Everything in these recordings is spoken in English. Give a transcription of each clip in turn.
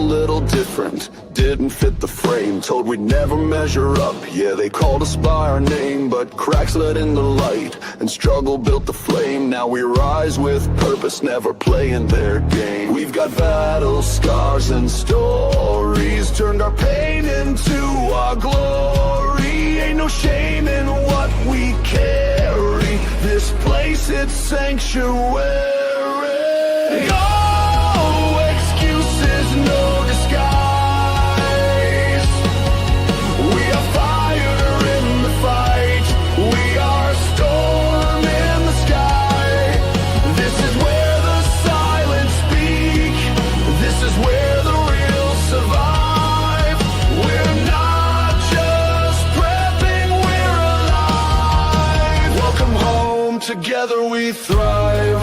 little different, didn't fit the frame. Told we'd never measure up, yeah, they called us by our name. But cracks let in the light, and struggle built the flame. Now we rise with purpose, never playing their game. We've got battles, scars, and stories, turned our pain into our glory. Ain't no shame in what we carry, this place, it's sanctuary. No excuses, no disguise. We are fire in the fight, we are storm in the sky. This is where the silent speak, this is where the real survive. We're not just prepping, we're alive. Welcome home, together we thrive.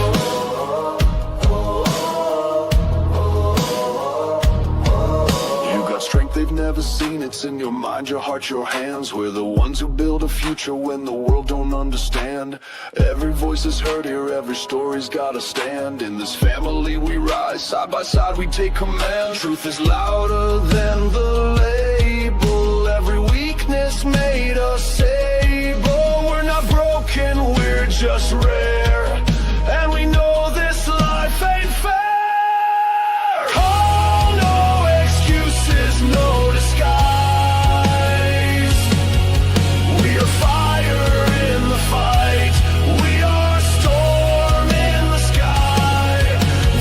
Strength they've never seen, it's in your mind, your heart, your hands. We're the ones who build a future when the world don't understand. Every voice is heard here, every story's got a stand. In this family we rise, side by side we take command. Truth is louder than the label, every weakness made us able. We're not broken, we're just rare, and we know this life ain't fair. No disguise. We are fire in the fight, we are storm in the sky.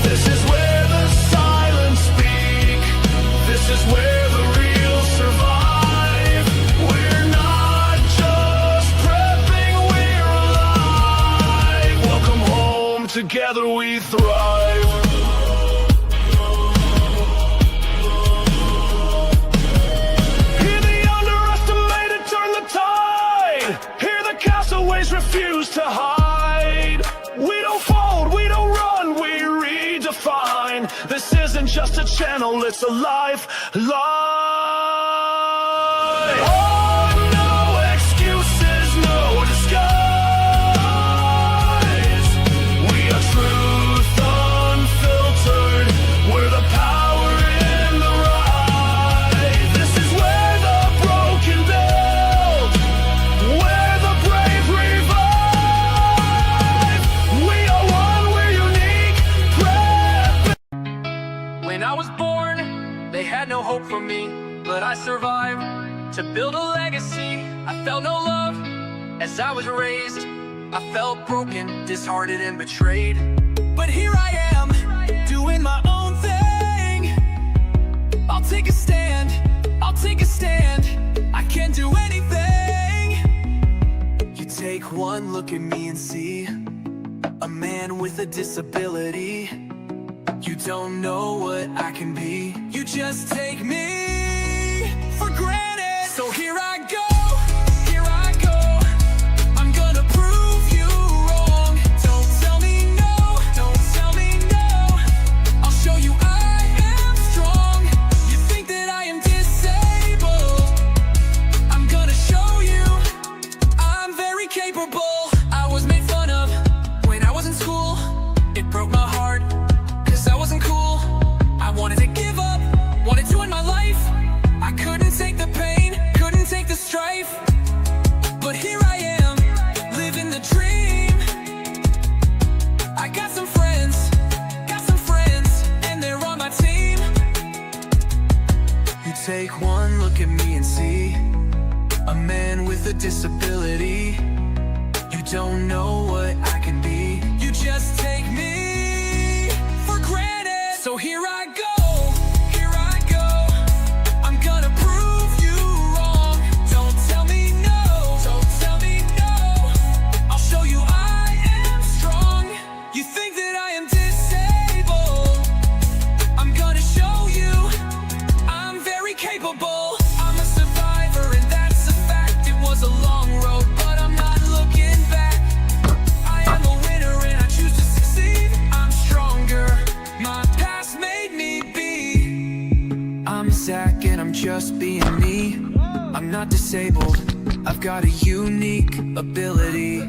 This is where the silent speak, this is where the real survive. We're not just prepping, we're alive. Welcome home, together we thrive. Refuse to hide. We don't fold, we don't run, we redefine. This isn't just a channel, it's a lifeline. Oh, no excuses, no disguise. We are truth unfiltered, we're the power in the right. This is where the broken build, where the brave revive. We are one, we're unique prepping. When I was born, they had no hope for me, but I survived to build a legacy. I felt no love as I was raised, I felt broken, disheartened and betrayed. But here I am, doing my own thing. I'll take a stand, I'll take a stand. I can do anything. You take one look at me and see a man with a disability. You don't know what I can be, you just take me for granted. So here I go, here I go. I'm gonna prove you wrong. Don't tell me no, don't tell me no. I'll show you I am strong. You think that I am disabled, I'm gonna show you I'm very capable. I was made fun of when I was in school. It broke my heart, cause I wasn't cool. I wanted to give up, wanted to end my life. I couldn't take the pain, couldn't take the strife. But here I am, living the dream. I got some friends, and they're on my team. You take one look at me and see a man with a disability. You don't know what I can be, you just take me for granted. So here I go, here I go. I'm gonna prove you wrong. Don't tell me no, don't tell me no. I'll show you I am strong. You think that I am disabled, I'm gonna show you I'm very capable. I'm a survivor and that's a fact. It was a long road, but I'm not looking back. I am a winner and I choose to succeed. I'm stronger, my past made me be. I'm Zach and I'm just being me. I'm not disabled, I've got a unique ability.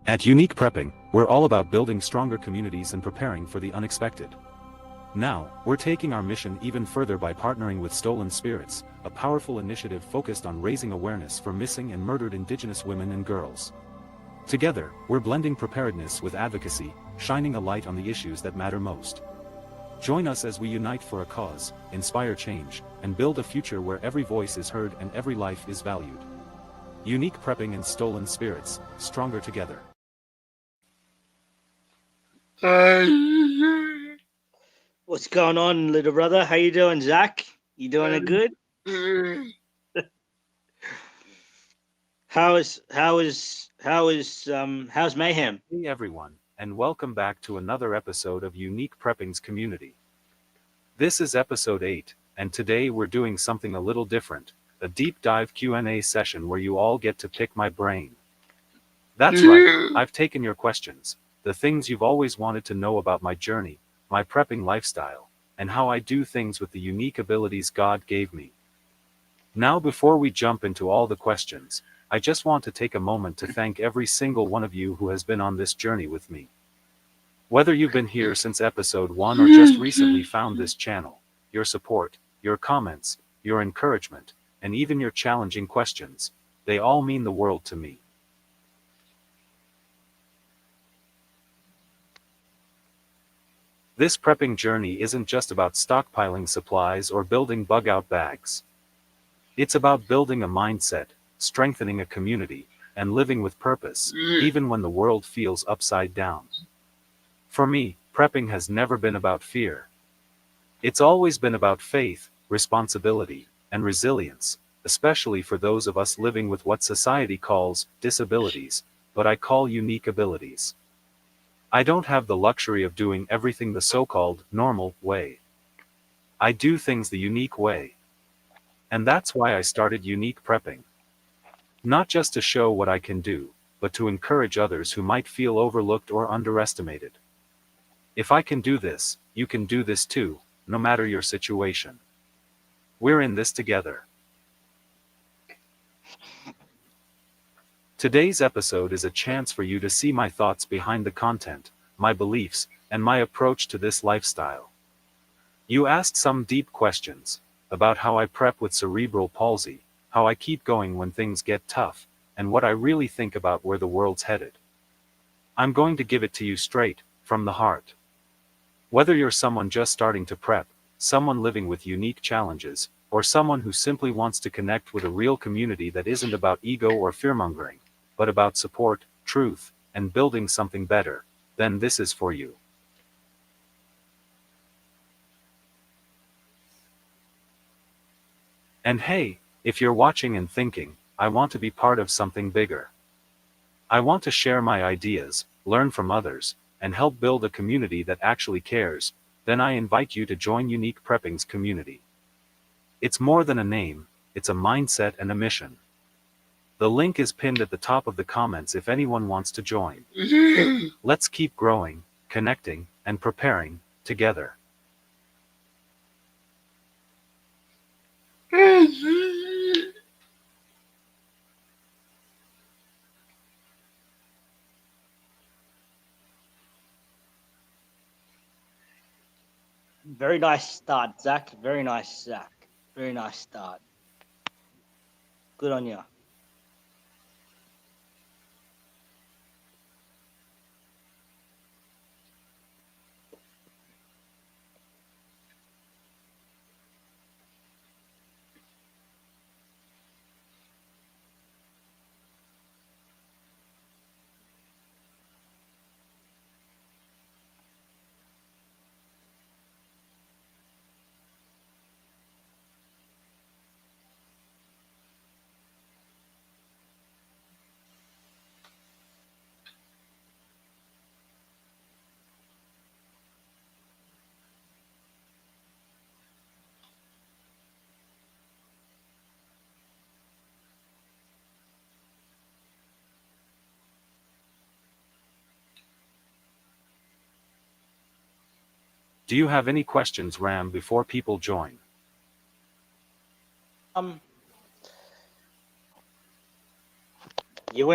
At Unique Prepping, we're all about building stronger communities and preparing for the unexpected. Now, we're taking our mission even further by partnering with Stolen Spirits, a powerful initiative focused on raising awareness for missing and murdered Indigenous women and girls. Together, we're blending preparedness with advocacy, shining a light on the issues that matter most. Join us as we unite for a cause, inspire change, and build a future where every voice is heard and every life is valued. Unique Prepping and Stolen Spirits, stronger together. What's going on, little brother? How you doing, Zach? You doing it good? How's Mayhem? Hey everyone, and welcome back to another episode of Unique Prepping's Community. This is episode 8, and today we're doing something a little different, a deep dive Q&A session where you all get to pick my brain. That's right, I've taken your questions, the things you've always wanted to know about my journey, my prepping lifestyle, and how I do things with the unique abilities God gave me. Now before we jump into all the questions, I just want to take a moment to thank every single one of you who has been on this journey with me. Whether you've been here since episode 1 or just recently found this channel, your support, your comments, your encouragement, and even your challenging questions, they all mean the world to me. This prepping journey isn't just about stockpiling supplies or building bug-out bags. It's about building a mindset, strengthening a community, and living with purpose, even when the world feels upside down. For me, prepping has never been about fear. It's always been about faith, responsibility, and resilience, especially for those of us living with what society calls disabilities, but I call unique abilities. I don't have the luxury of doing everything the so-called normal way. I do things the unique way. And that's why I started Unique Prepping. Not just to show what I can do, but to encourage others who might feel overlooked or underestimated. If I can do this, you can do this too, no matter your situation. We're in this together. Today's episode is a chance for you to see my thoughts behind the content, my beliefs, and my approach to this lifestyle. You asked some deep questions about how I prep with cerebral palsy, how I keep going when things get tough, and what I really think about where the world's headed. I'm going to give it to you straight, from the heart. Whether you're someone just starting to prep, someone living with unique challenges, or someone who simply wants to connect with a real community that isn't about ego or fearmongering, but about support, truth, and building something better, then this is for you. And hey, if you're watching and thinking, I want to be part of something bigger. I want to share my ideas, learn from others, and help build a community that actually cares, then I invite you to join Unique Prepping's community. It's more than a name, it's a mindset and a mission. The link is pinned at the top of the comments if anyone wants to join. Let's keep growing, connecting, and preparing, together. Very nice start, Zach. Very nice, Zach. Very nice start. Good on you. Do you have any questions, Ram, before people join? You've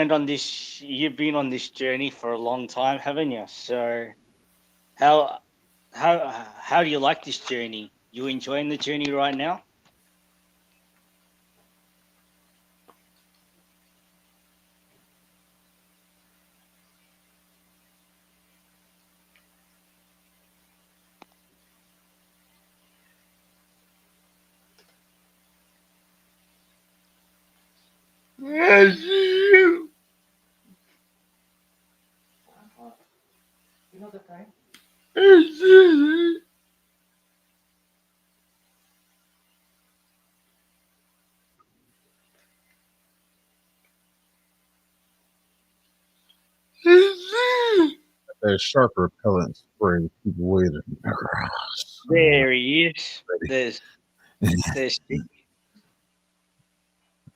been on this journey for a long time, haven't you? So how how do you like this journey? You enjoying the journey right now? That sharp repellent spray to keep away the There he is. There's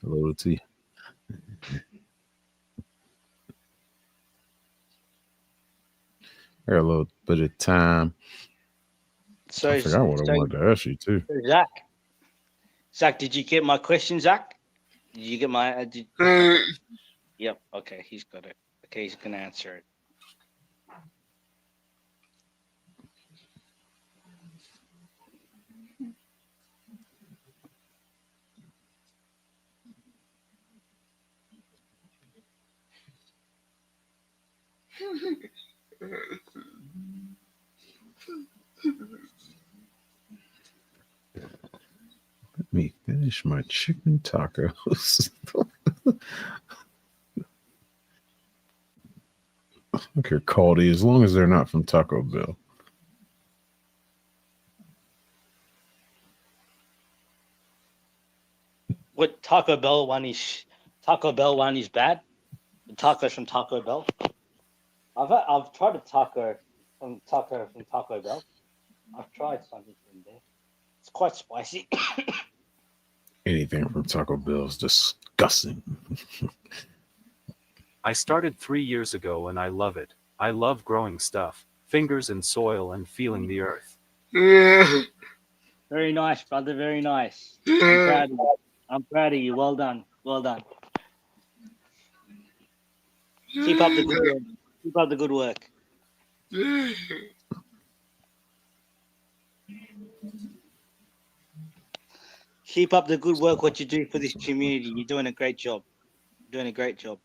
hello to you. Here a little bit of time. so I forgot what I wanted to ask you too. Zach. Zach, did you get my question, Zach? Did you get my? Yep. Okay, he's got it. Okay, he's gonna answer it. Let me finish my chicken tacos. I don't care quality as long as they're not from Taco Bell. What Taco Bell one is bad? The tacos from Taco Bell. I've tried a taco from Taco Bell. I've tried something from there. It's quite spicy. Anything from Taco Bell is disgusting. I started 3 years ago and I love it. I love growing stuff, fingers in soil and feeling the earth. Very nice, brother. Very nice. I'm proud of you. I'm proud of you. Well done. Well done. Keep up the good work. Keep up the good work. Keep up the good work. What you do for this community. You're doing a great job. Doing a great job.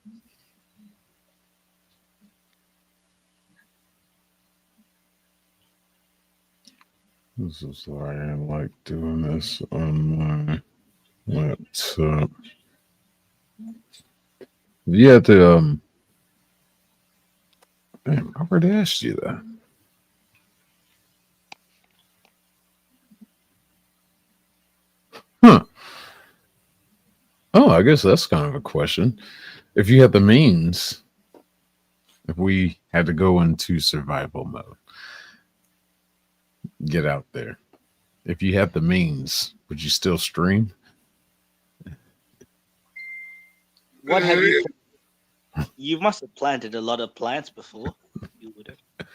This is why I like doing this on my laptop. You have to damn, I already asked you that. Huh. Oh, I guess that's kind of a question. If you had the means, if we had to go into survival mode, get out there. If you had the means, would you still stream? What have you? You must have planted a lot of plants before. You would have.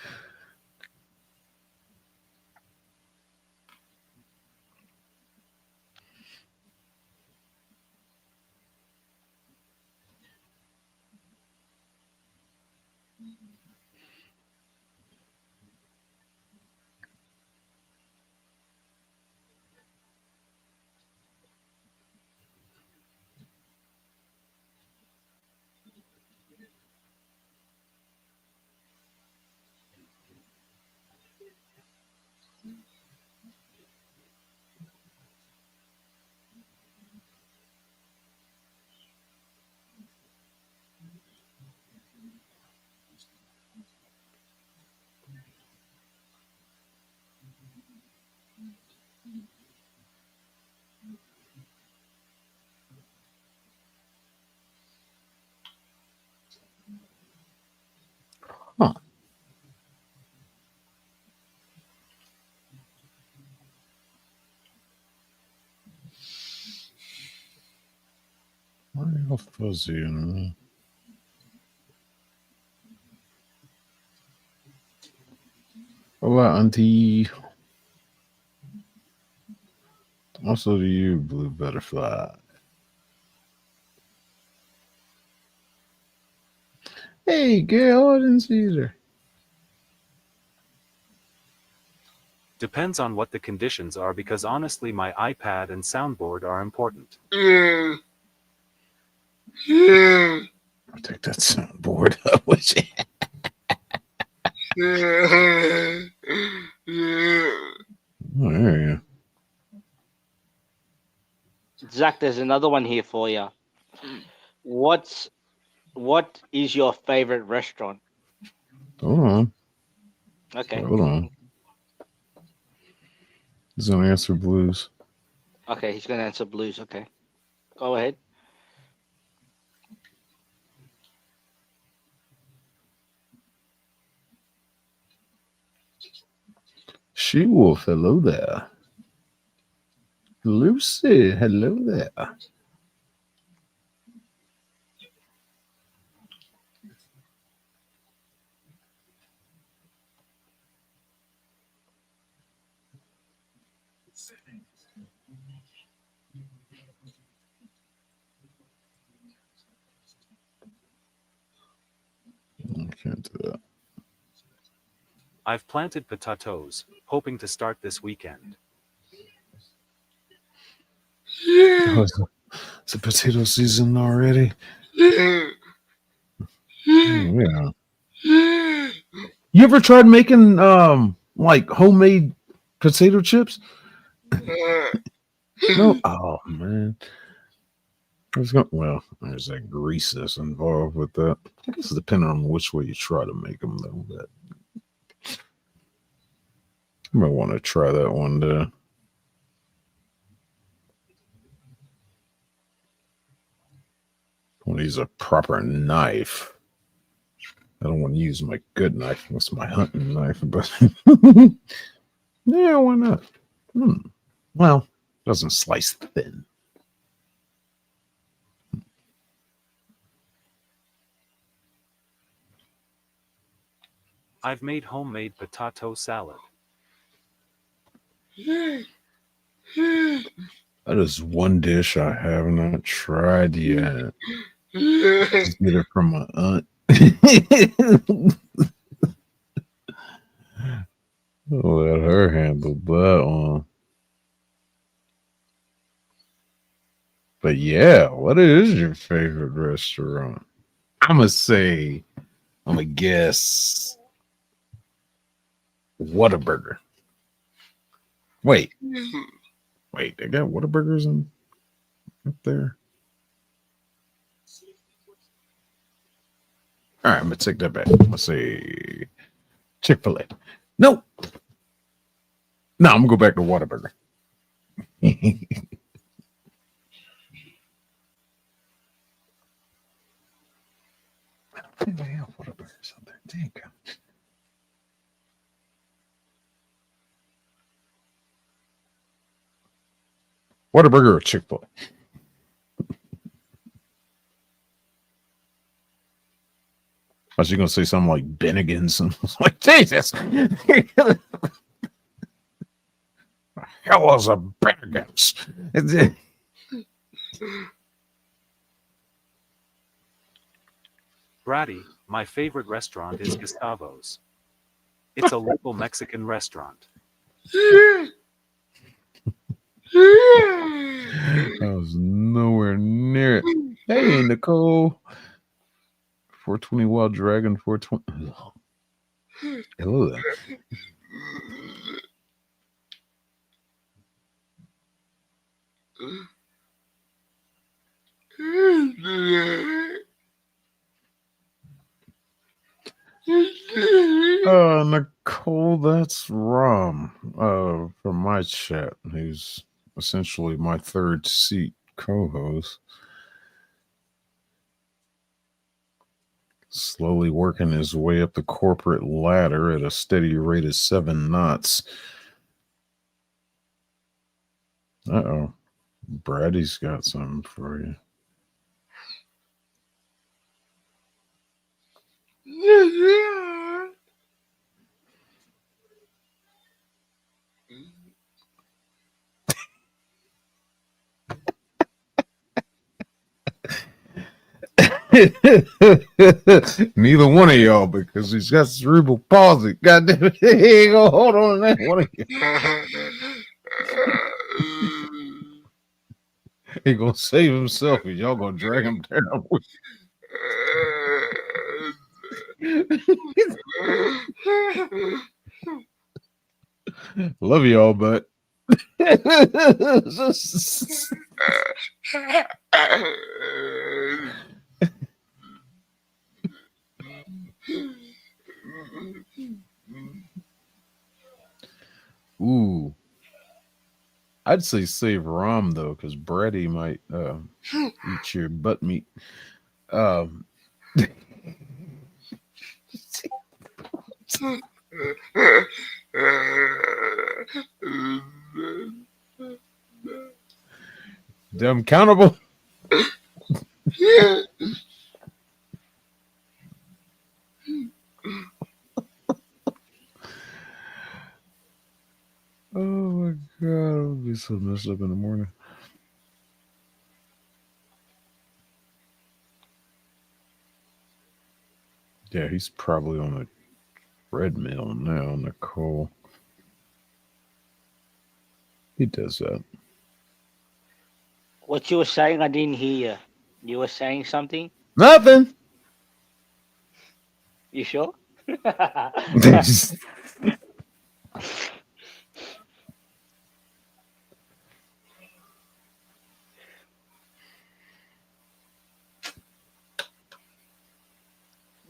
Huh. Why are you all fuzzy? Hola, Auntie. Also to you, Blue Butterfly. Hey, Gail, I didn't see you there. Depends on what the conditions are because honestly my iPad and soundboard are important. I take that soundboard up with you. Oh, there you Zach, there's another one here for you. What is your favorite restaurant? go. Hold on. Okay. Hold on. He's gonna answer blues. Okay, he's gonna answer blues. Okay. Go ahead. She Wolf, hello there. Lucy, hello there. I can't do that. I've planted potatoes, hoping to start this weekend. Oh, it's a potato season already. Oh, yeah. You ever tried making like homemade potato chips? No. Oh man. Well, there's that grease that's involved with that. I guess depending on which way you try to make them, though. But you might want to try that one day. I want to use a proper knife. I don't want to use my good knife. That's my hunting knife. But yeah, why not? Well, doesn't slice thin. I've made homemade potato salad. That is one dish I have not tried yet. Just get it from my aunt. I'll let her handle that one. But yeah, what is your favorite restaurant? I'm gonna guess Whataburger. Wait, they got Whataburgers up there. All right, I'm gonna take that back. Let's say Chick-fil-A. No, I'm gonna go back to Whataburger. They have Whataburgers out there. Dang. Whataburger or Chick-fil-A? I was gonna say something like Bennigan's. And I was like, Jesus. The hell was a Bennigan's? Brady, my favorite restaurant is Gustavo's. It's a local Mexican restaurant. I was nowhere near it. Hey, Nicole. 420 Wild Dragon 420. Hello there. Nicole, that's Rom from my chat, who's essentially my third seat co-host. Slowly working his way up the corporate ladder at a steady rate of 7 knots. Uh-oh. Brady's got something for you. Neither one of y'all, because he's got cerebral palsy. God damn it. He ain't gonna hold on to that one of you. He gonna save himself and y'all gonna drag him down. Love y'all, but ooh, I'd say save Rom though, because Brady might eat your butt meat. Um, Damn countable. Oh my god, I'll be so messed up in the morning. Yeah, he's probably on a treadmill now, Nicole. He does that. What you were saying, I didn't hear you. You were saying something? Nothing. You sure?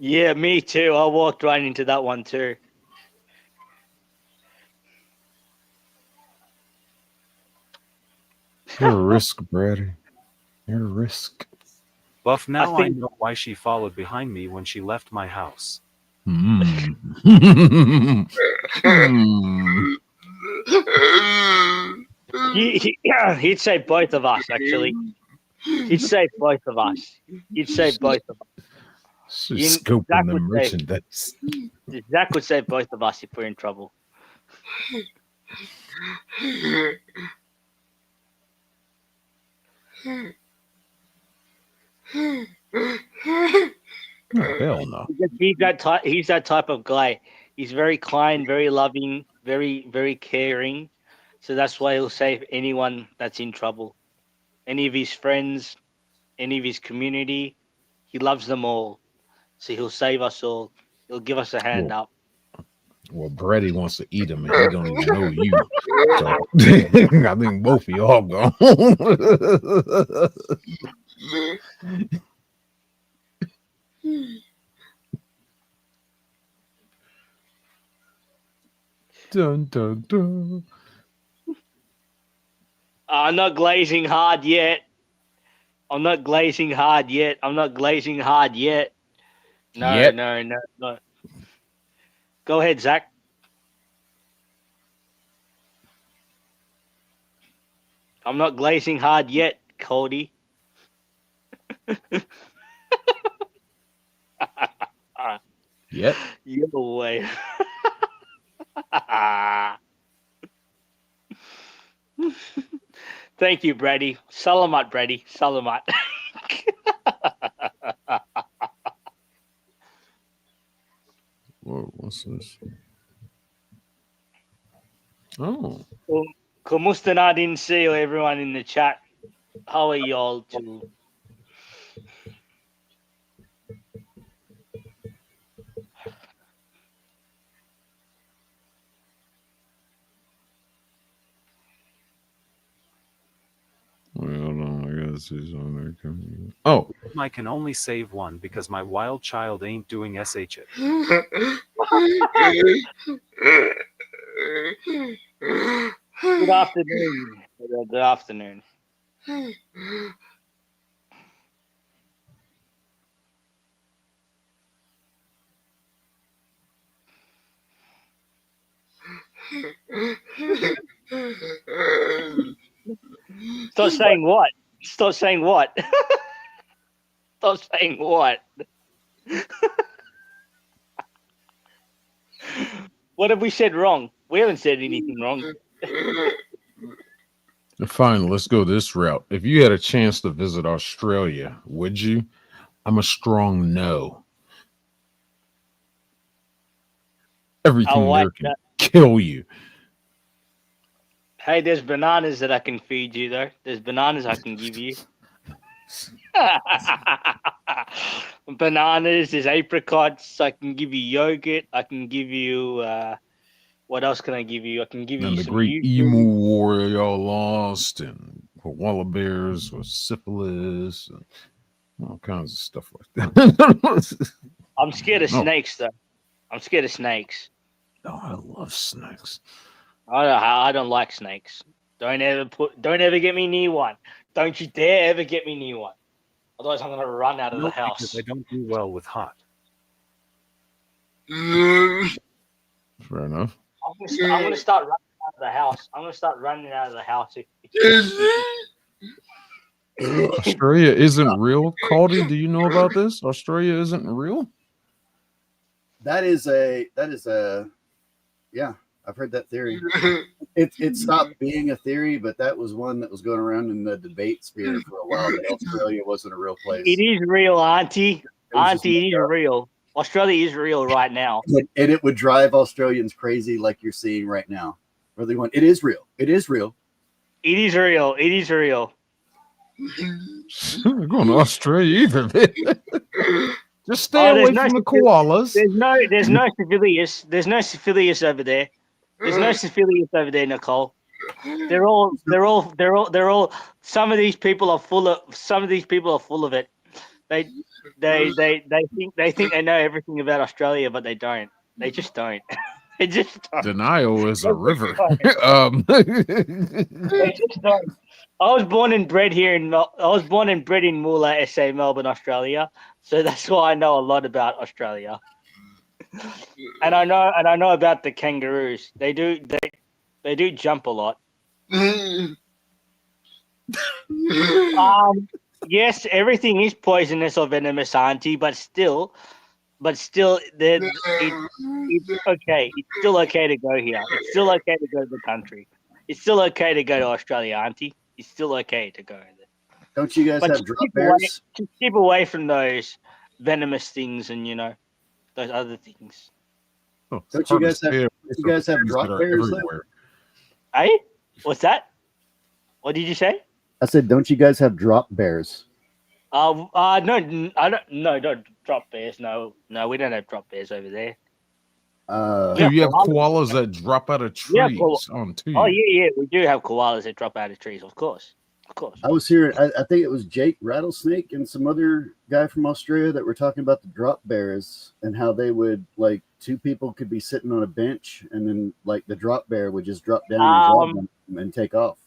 Yeah, me too. I walked right into that one too. You're a risk, Brady. You're a risk. Buff, now I think- know why she followed behind me when she left my house. Hmm. He'd say both of us, actually. He'd say both of us. He'd say both of us. She's scoping Zach the would say- merchandise. Zach would say both of us if we're in trouble. Oh, hell no. He's that type of guy. He's very kind, very loving, very, very caring. So that's why he'll save anyone that's in trouble. Any of his friends, any of his community, he loves them all. So he'll save us all. He'll give us a hand up. Well, Brady wants to eat him, and he don't even know you. So I think both of y'all gone. Dun, dun, dun. I'm not glazing hard yet. I'm not glazing hard yet. No, Yet. no. Go ahead, Zach. I'm not glazing hard yet, Cody. Yet. Your way. Thank you, Brady. Salamat, Brady. Salamat. Whoa, what's this? Oh. Kumusta na din sa'yo, everyone in the chat. How are y'all too? Wait, hold on. I gotta see something. Oh. I can only save one because my wild child ain't doing SH it. Good afternoon. Good afternoon. Stop saying what? Stop saying what? Stop saying what? What have we said wrong? We haven't said anything wrong. Fine, let's go this route. If you had a chance to visit Australia, would you? I'm a strong no. Everything like there can that. kill you. Hey, there's bananas that I can feed you, though. There's bananas I can give you. Bananas, there's apricots. I can give you yogurt. I can give you. What else can I give you? I can give you And the some great emu yuzu. war y'all lost, and koala bears with syphilis, and all kinds of stuff like that. I'm scared of No, snakes, though. I'm scared of snakes. I love snakes. I don't like snakes. Don't ever get me near one. Don't you dare ever get me near one. Otherwise, I'm gonna run out of the Nope, because I house. don't do well with hot. Fair enough. I'm gonna start running out of the house. I'm gonna start running out of the house. Australia isn't real. Caldy, do you know about this? Australia isn't real? That is a yeah, I've heard that theory. It stopped being a theory, but that was one that was going around in the debate sphere for a while, that Australia wasn't a real place. It is real, Auntie. was just Auntie, it is real. Australia is real right now. And it would drive Australians crazy, like you're seeing right now, where they went, it is real. It is real. It is real. It is real. I'm going to Australia either. Just stay away from the koalas. There's no syphilis. There's no syphilis over there. There's no syphilis over there, Nicole. They're all. Some of these people are full of it. They think they know everything about Australia, but they don't. They just don't. They just don't. Denial is a river. They just don't. I was born and bred in Moola, SA, Melbourne, Australia. So that's why I know a lot about Australia. And I know about the kangaroos. They do jump a lot. Yes, everything is poisonous or venomous, Auntie, but still, it's okay. It's still okay to go here. It's still okay to go to the country. It's still okay to go to Australia, Auntie. It's still okay to go there. Don't you guys But have drop bears? Keep away from those venomous things and those other things. Don't you guys have drop bears there? Hey, what's that? What did you say? I said, don't you guys have drop bears? No, I don't. No, don't drop bears. No, we don't have drop bears over there. Do you have koalas that drop out of trees onto you? Oh yeah, we do have koalas that drop out of trees. Of course. I was hearing. I think it was Jake Rattlesnake and some other guy from Australia that were talking about the drop bears and how they would, like, two people could be sitting on a bench and then, like, the drop bear would just drop down and grab them and take off.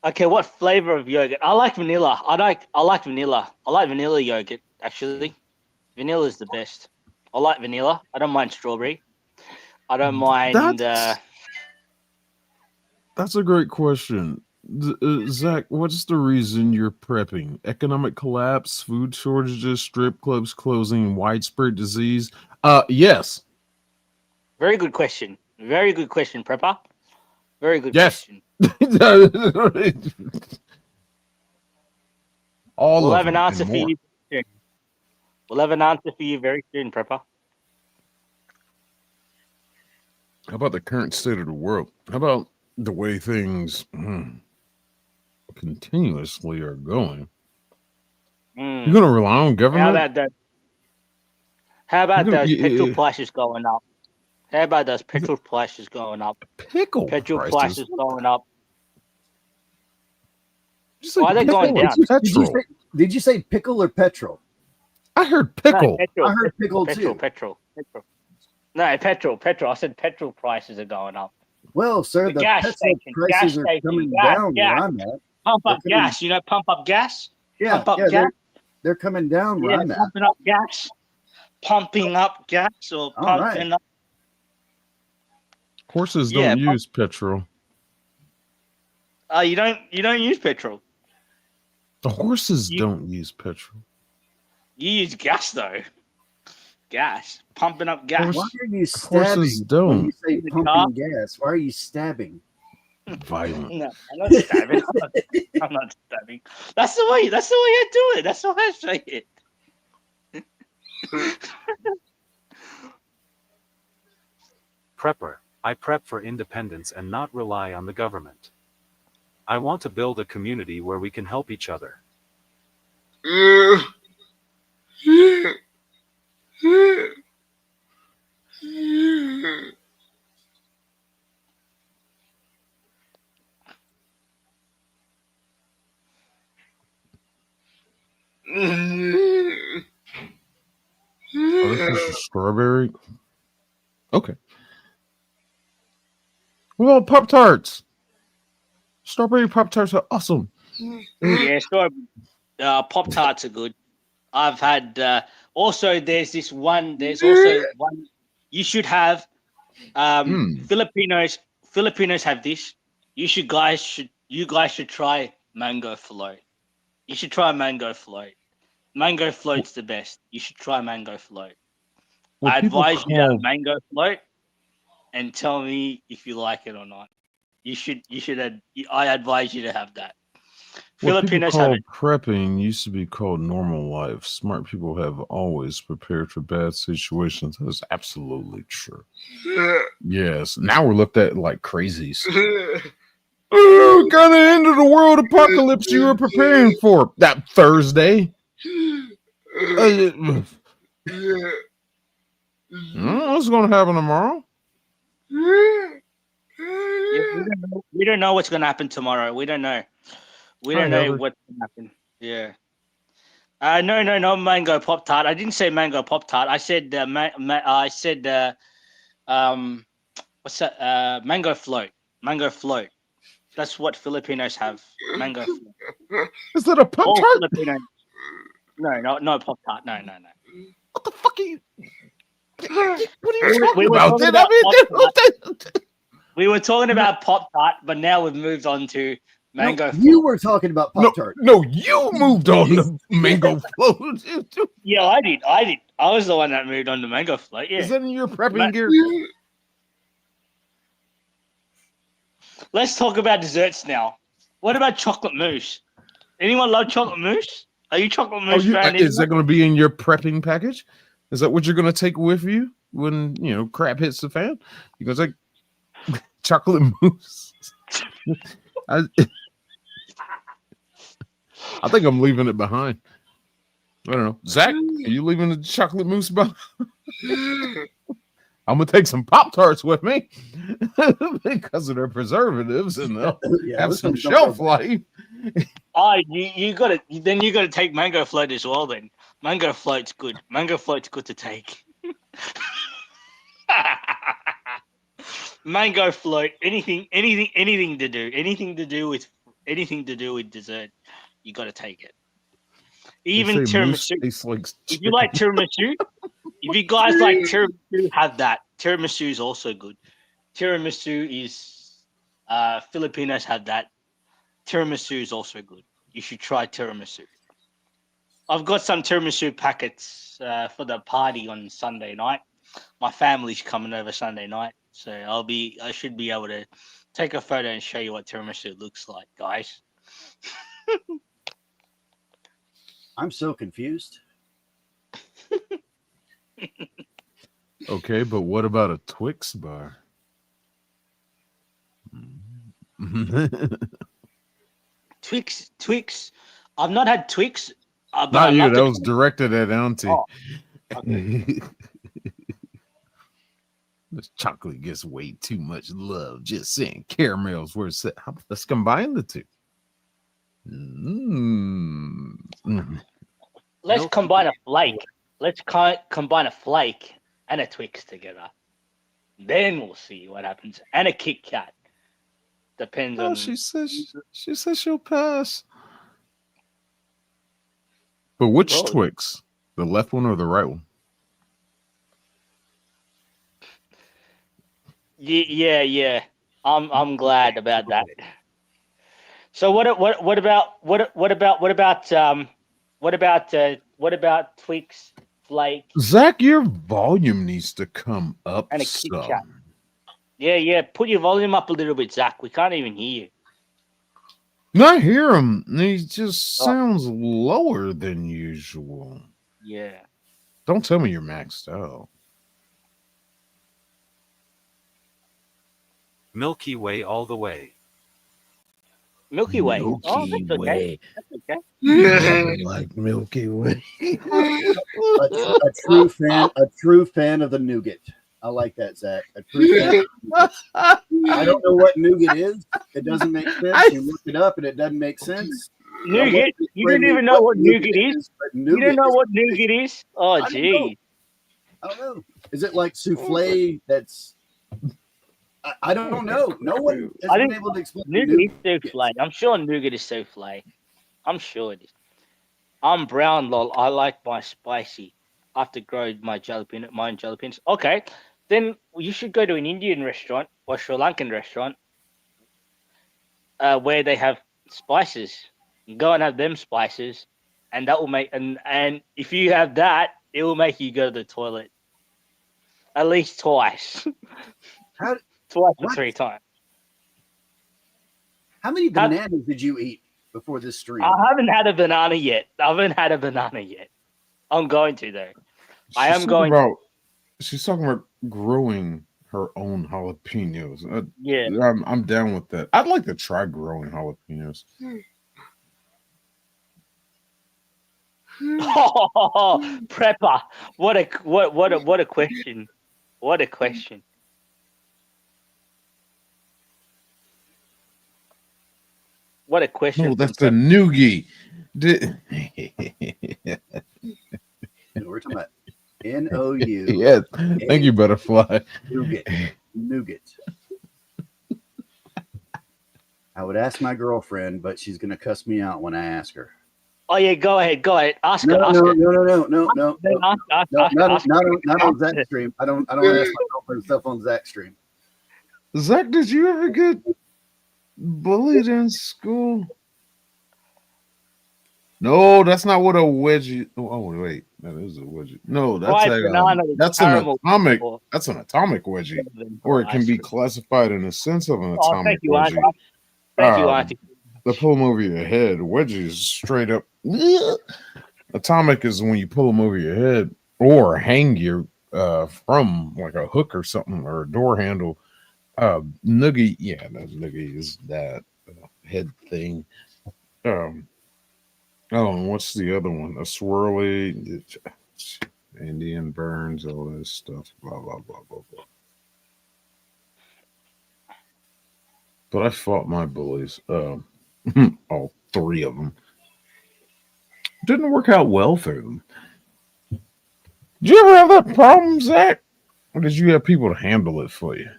Okay, what flavor of yogurt? I like vanilla. I like vanilla. I like vanilla yogurt, actually. Vanilla is the best. I like vanilla. I don't mind strawberry. I don't mind. That's a great question. Zach, what's the reason you're prepping? Economic collapse, food shortages, strip clubs closing, widespread disease? Yes. Very good question. Very good question, Prepper. Very good question. We'll have an answer for you soon. We'll have an answer for you very soon, Prepper. How about the current state of the world? How about the way things continuously are going? You're going to rely on government? How about those petrol prices going up? How about those petrol prices going up? Petrol prices going up. Why are they going down? Did you say pickle or petrol? I heard pickle. No, petrol, I heard pickle too. Petrol. No, petrol. I said petrol prices are going up. Well, sir, the gas prices are coming down where I'm at. Pump up gas. Pump up gas? Yeah, gas? They're coming down where I'm at. Pumping up gas. Pumping up gas or pumping up. Horses don't use petrol. You don't use petrol. The horses don't use petrol. You use gas though. Gas. Pumping up gas. Why are you stabbing? Horses don't. When you say pumping gas, why are you stabbing? Violent. No, I'm not stabbing. I'm not stabbing. That's the way I do it. That's how I say it. Prepper, I prep for independence and not rely on the government. I want to build a community where we can help each other. Oh, this is a strawberry. Okay. Well, Pop Tarts. Strawberry Pop Tarts are awesome. Yeah, sure. Pop Tarts are good. I've had also. There's one. There's also one you should have. Filipinos have this. You guys should try mango float. You should try mango float. Mango float's the best. You should try mango float. Well, I people advise you to have call mango float and tell me if you like it or not. You should. I advise you to have that. what people Filipinos have call it. prepping used to be called normal life. Smart people have always prepared for bad situations. That is absolutely true. Yes. Now we're looked at like crazies. What kind of end of the world apocalypse you were preparing for that Thursday? What's going to happen tomorrow? We don't know what's going to happen tomorrow. We don't know. We don't know what's going to happen. Yeah. No, mango pop tart. I didn't say mango pop tart. I said what's that? Mango float. Mango float. That's what Filipinos have. Mango float. Is that a pop All tart? Filipinos. No pop tart. No. What the fuck are you? What are you We talking were about? talking about we were talking about pop tart, but now we've moved on to mango. No, you were talking about Pop Tart. No, you moved on to mango float. Yeah, I did. I was the one that moved on to mango float. Yeah. Is that in your prepping gear? Let's talk about desserts now. What about chocolate mousse? Anyone love chocolate mousse? Are you chocolate mousse fan? Is that going to be in your prepping package? Is that what you're going to take with you when crap hits the fan? You're going to take chocolate mousse. I think I'm leaving it behind. I don't know. Zach, are you leaving the chocolate mousse behind? I'm gonna take some Pop Tarts with me because of their preservatives and they'll have some shelf life. You gotta take mango float as well. Then mango float's good. Mango float's good to take. Mango float. Anything to do. Anything to do with dessert. You gotta take it. Even tiramisu. If you like tiramisu, if you guys like tiramisu, have that. Tiramisu is also good. Tiramisu is Filipinos have that. Tiramisu is also good. You should try tiramisu. I've got some tiramisu packets for the party on Sunday night. My family's coming over Sunday night, so I should be able to take a photo and show you what tiramisu looks like, guys. I'm so confused. Okay, but what about a Twix bar? Twix. I've not had Twix. Not you. That was directed at Auntie. Oh, okay. This chocolate gets way too much love. Just saying, caramel's where it's at. Let's combine the two. Let's combine a flake. Let's combine a flake and a Twix together. Then we'll see what happens. And a Kit Kat. Depends on. She says she'll pass. But which Twix? The left one or the right one? Yeah. I'm glad about that. So what about Twix, Flake? Zach, your volume needs to come up And a Kit some. Kat. Yeah. Put your volume up a little bit, Zach. We can't even hear you. No, I hear him. He just sounds lower than usual. Yeah. Don't tell me you're maxed out. Milky Way all the way. Milky Way. Oh, Milky that's okay. Way. That's okay. Nothing like Milky Way. A true fan of the nougat. I like that, Zach. A true fan. I don't know what nougat is. It doesn't make sense. You look it up and it doesn't make sense. Nougat? You don't even know what nougat is? You don't know what nougat is? Oh, gee. I don't know. Is it like souffle that's... I don't know. No one has been able to explain. Nougat is souffle. I'm sure nougat is souffle. I'm sure it is. I'm brown, lol. I like my spicy. I have to grow my own jalapenos. Okay, then you should go to an Indian restaurant or Sri Lankan restaurant where they have spices. Go and have them spices, and that will make and if you have that, it will make you go to the toilet at least twice. Twice or 3 times. How many bananas did you eat before this stream? I haven't had a banana yet. I'm going to though. She's talking about growing her own jalapenos. Yeah, I'm down with that. I'd like to try growing jalapenos. Oh, prepper! What a question! What a question! What a question! No, that's the nougat. We're talking about NOU. Yes, thank you, butterfly. Nougat. I would ask my girlfriend, but she's gonna cuss me out when I ask her. Oh yeah, go ahead. Ask her. No. Ask Not on Zach's stream. I don't ask my girlfriend stuff on Zach's stream. Zach, did you ever get bullied in school? No, that's not what a wedgie. Oh wait, that is a wedgie. No, that's an atomic. That's an atomic wedgie, or it can be classified in a sense of an atomic wedgie. Thank you, Auntie. The pull them over your head. Wedgie is straight up. Atomic is when you pull them over your head or hang you from like a hook or something or a door handle. Noogie, yeah, noogie is that head thing. Oh, and what's the other one? A swirly, Indian burns, all this stuff. Blah blah blah blah blah. But I fought my bullies. All 3 of them. Didn't work out well for them. Did you ever have that problem, Zach? Or did you have people to handle it for you?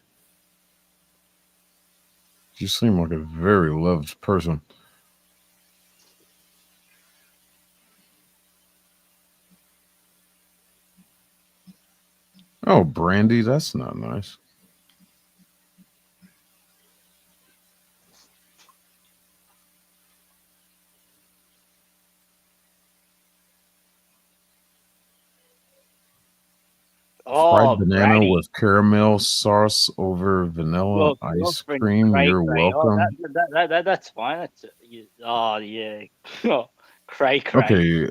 You seem like a very loved person. Oh, Brandy, that's not nice. Fried banana Brandy. with caramel sauce over vanilla ice cream. You're welcome. That's fine. Yeah. Cray. Okay,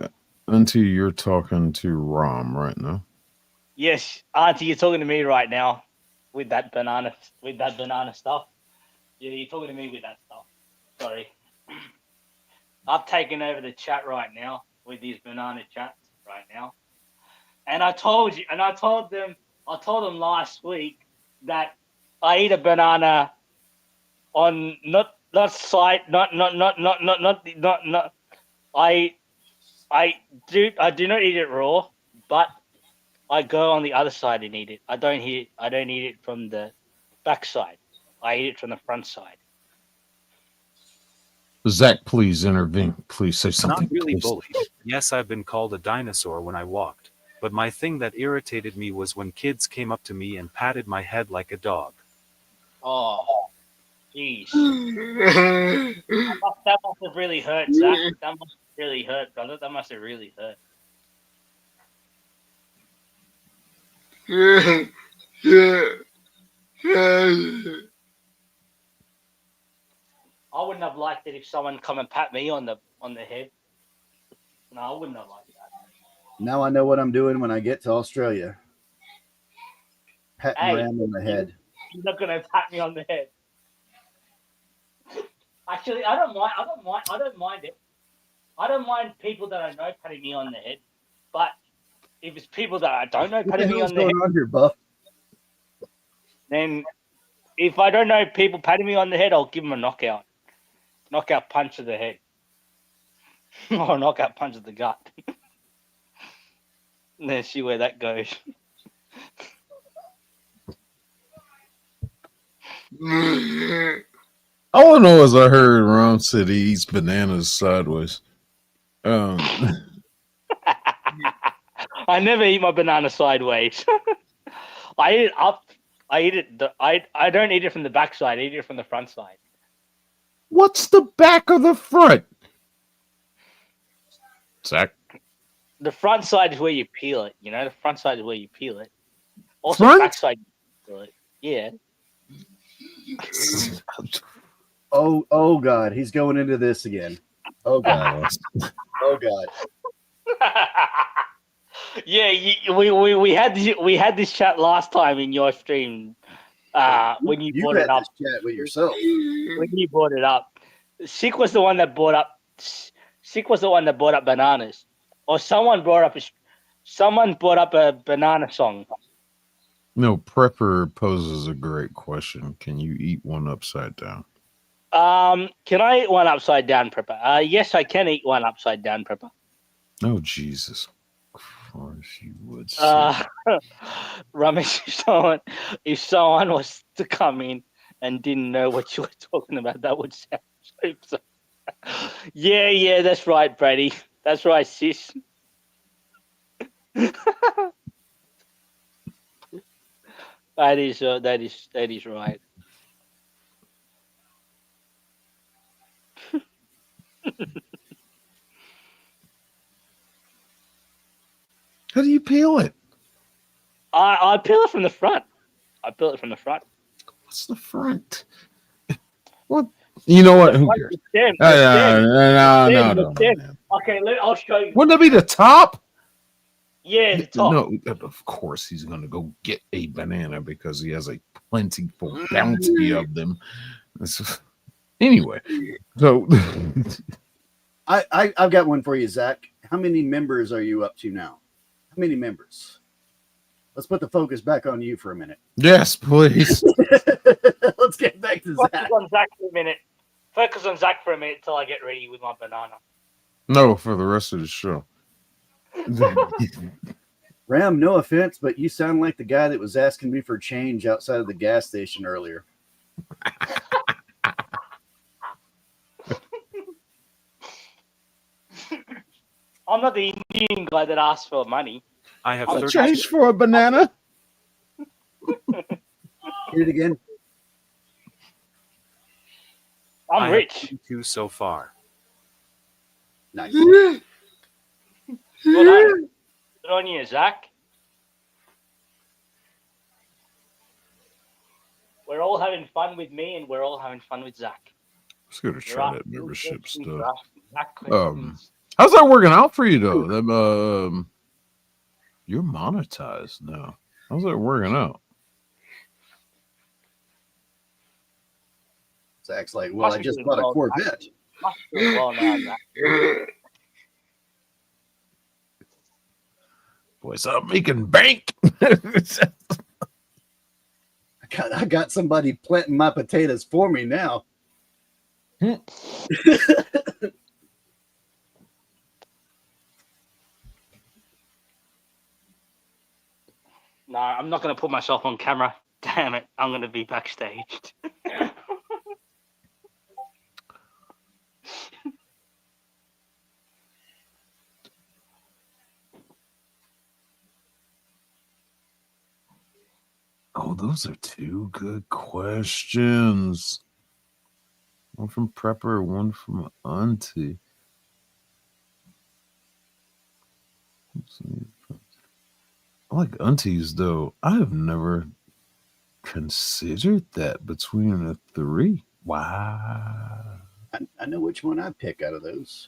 Auntie, you're talking to Rom right now. Yes, Auntie, you're talking to me right now with that banana stuff. Yeah, you're talking to me with that stuff. Sorry. I've taken over the chat right now with these banana chats right now. And I told them last week that I eat a banana on not side, not I do not eat it raw, but I go on the other side and eat it. I don't eat it from the back side. I eat it from the front side. Zach, please intervene. Please say something. Not really bullied. Yes, I've been called a dinosaur when I walked. But my thing that irritated me was when kids came up to me and patted my head like a dog. Oh, jeez. that must have really hurt, Zach. That must have really hurt, brother. That must have really hurt. I wouldn't have liked it if someone come and pat me on the head. No, I wouldn't have liked that. Now I know what I'm doing when I get to Australia. Patting Hey, Ram on the head. You're not gonna pat me on the head. Actually, I don't mind. It. I don't mind people that I know patting me on the head. But if it's people that I don't know What the patting me hell's on the head, going on here, Buff? then if I don't know people patting me on the head, I'll give them a knockout punch to the head, or a knockout punch to the gut. And then see where that goes. All I know is I heard Ron said he eats bananas sideways. I never eat my banana sideways. I eat it up. I eat it. I don't eat it from the back side. I eat it from the front side. What's the back of the front? Zach? The front side is where you peel it. You know, the front side is where you peel it. Also, Front? back side, you peel it. Yeah. Oh God, he's going into this again. Oh God. Oh God. Yeah, we had this chat last time in your stream. When you brought it up, this chat with yourself. when you brought it up, Sick was the one that brought up bananas, or someone brought up a banana song. No, Prepper poses a great question. Can you eat one upside down? Can I eat one upside down, Prepper? Yes, I can eat one upside down, Prepper. Oh, Jesus. Of course you would say. Ramesh, if someone was to come in and didn't know what you were talking about, that would sound so. Yeah, that's right, Brady. That's right, sis. That is right. How do you peel it? I peel it from the front. What's the front? What? You know what? Who cares? The No. Okay, I'll show you. Wouldn't that be the top? Yeah, the top. No, of course he's going to go get a banana because he has a plentiful bounty of them. Anyway, so I've got one for you, Zach. How many members are you up to now? How many members? Let's put the focus back on you for a minute. yes, please. Let's get back to Zach. Focus on Zach for a minute. Focus on Zach for a minute till I get ready with my banana. No, for the rest of the show. Ram, no offense, but you sound like the guy that was asking me for change outside of the gas station earlier. I'm not the Indian guy that asked for money. I have I'll 30 change for a banana. Hear it again. I'm I have rich. 22 so far. Nice. Good on you, Zach. We're all having fun with me, and we're all having fun with Zach. Let's go to try that membership stuff. Zach How's that working out for you though? Them, you're monetized now. How's that working out? Zach's like, well, I just bought a Corvette. Well now, Zach. Boys, I'm making bank. I got somebody planting my potatoes for me now. No, I'm not going to put myself on camera. Damn it, I'm going to be backstage. Oh, those are two good questions. One from Prepper, one from Auntie. I like Auntie's though. I have never considered that between the three. Wow. I know which one I pick out of those.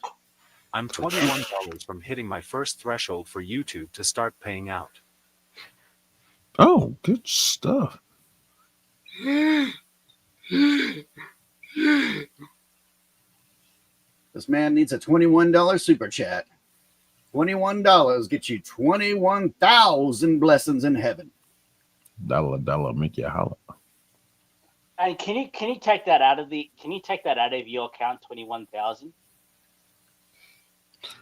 I'm $21 from hitting my first threshold for YouTube to start paying out. Oh, good stuff. This man needs a $21 super chat. $21 get you 21,000 blessings in heaven. Dollar, make you holler. And can you take that out of your account, 21,000?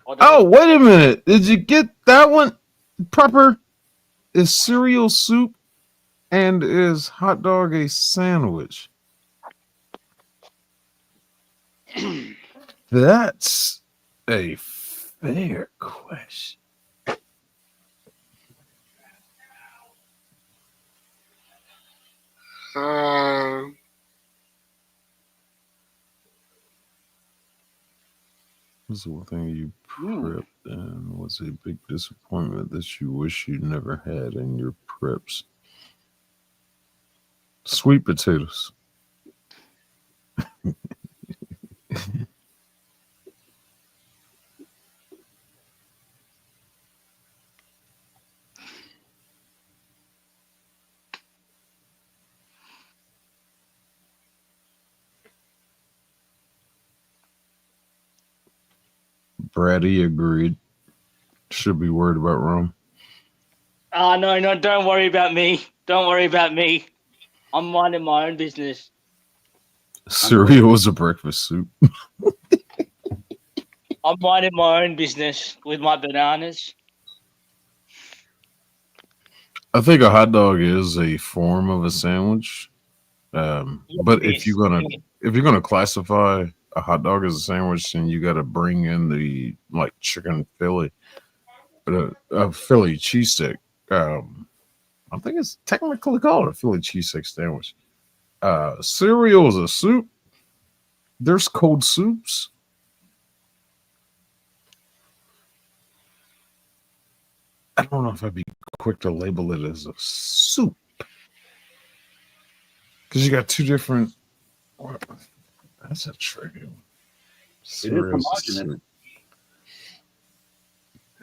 Oh, wait a minute. Did you get that one? Proper is cereal soup and is hot dog a sandwich? That's a fair question. What's the one thing you prepped and was a big disappointment that you wish you never had in your preps? Sweet potatoes. Brady agreed. Should be worried about Rome. No, don't worry about me. Don't worry about me. I'm minding my own business. Cereal was a breakfast soup. I'm minding my own business with my bananas. I think a hot dog is a form of a sandwich. But if you're gonna classify a hot dog as a sandwich, then you got to bring in the like chicken Philly, but a Philly cheesesteak. I think it's technically called a Philly cheesesteak sandwich. Cereal is a soup. There's cold soups. I don't know if I'd be quick to label it as a soup because you got two different. That's a tricky one. Cereal's a soup.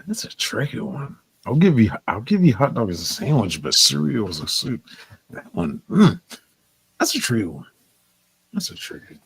That's a tricky one. I'll give you hot dog as a sandwich, but cereal is a soup. That one, that's a tricky one. That's a tricky.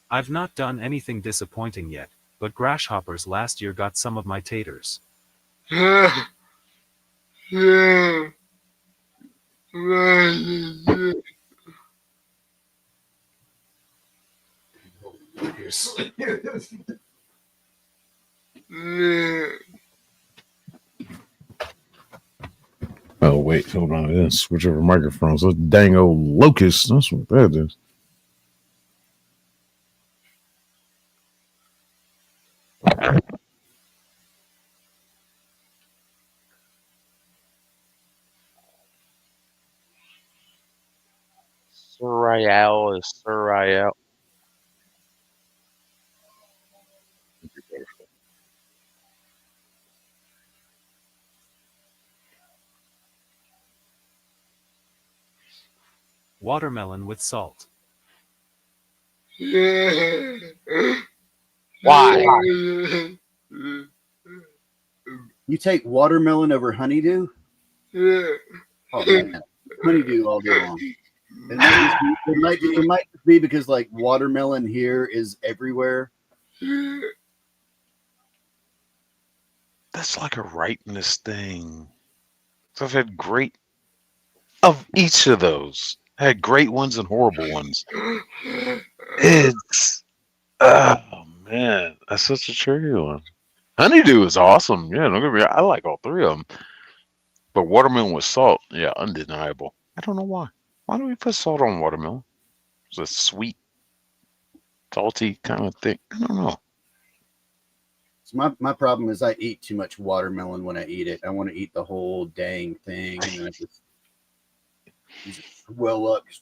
I've not done anything disappointing yet, but grasshoppers last year got some of my taters. Oh wait, hold on. I didn't switch over microphones. Those dang old locusts. That's what that is. Suriel is Suriel. Watermelon with salt. Why? You take watermelon over honeydew? Oh man, honeydew all day long. It might be because like watermelon here is everywhere. That's like a ripeness thing. So I've had great of each of those. I had great ones and horrible ones. It's oh man, that's such a tricky one. Honeydew is awesome. Yeah, don't get me wrong. I like all three of them. But watermelon with salt, yeah, undeniable. I don't know why. Why do we put salt on watermelon? It's a sweet, salty kind of thing. I don't know. So my problem is I eat too much watermelon when I eat it. I want to eat the whole dang thing, and then I just swell up. Just,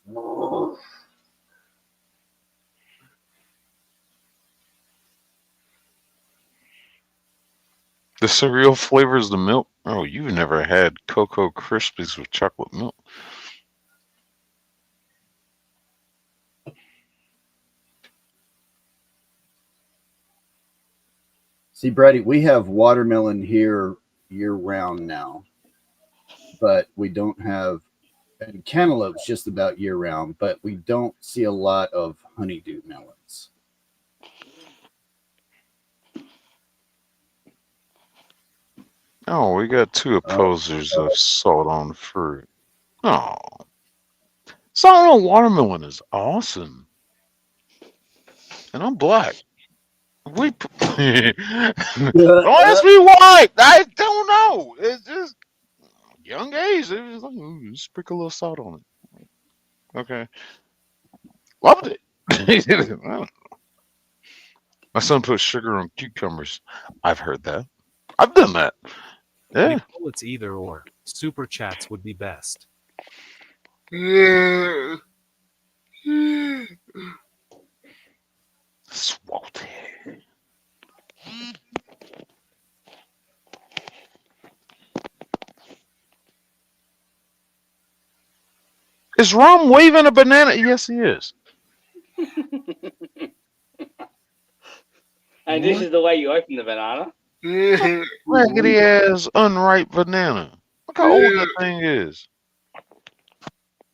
The cereal flavors the milk. Oh, you've never had Cocoa Krispies with chocolate milk. See, Brady, we have watermelon here year round now, but we don't have, and cantaloupe's just about year round, but we don't see a lot of honeydew melons. Oh, we got two opposers of salt on fruit. Oh, salt on watermelon is awesome, and I'm black. We don't ask me why. I don't know. It's just young age. It was like, ooh, sprinkle a little salt on it. Okay, loved it. I don't know. My son put sugar on cucumbers. I've heard that. I've done that. Yeah. Nicole, it's either or. Super chats would be best. Swalty. Is Rom waving a banana? Yes, he is. And this is the way you open the banana. Raggedy ass unripe banana. Look how old that thing is.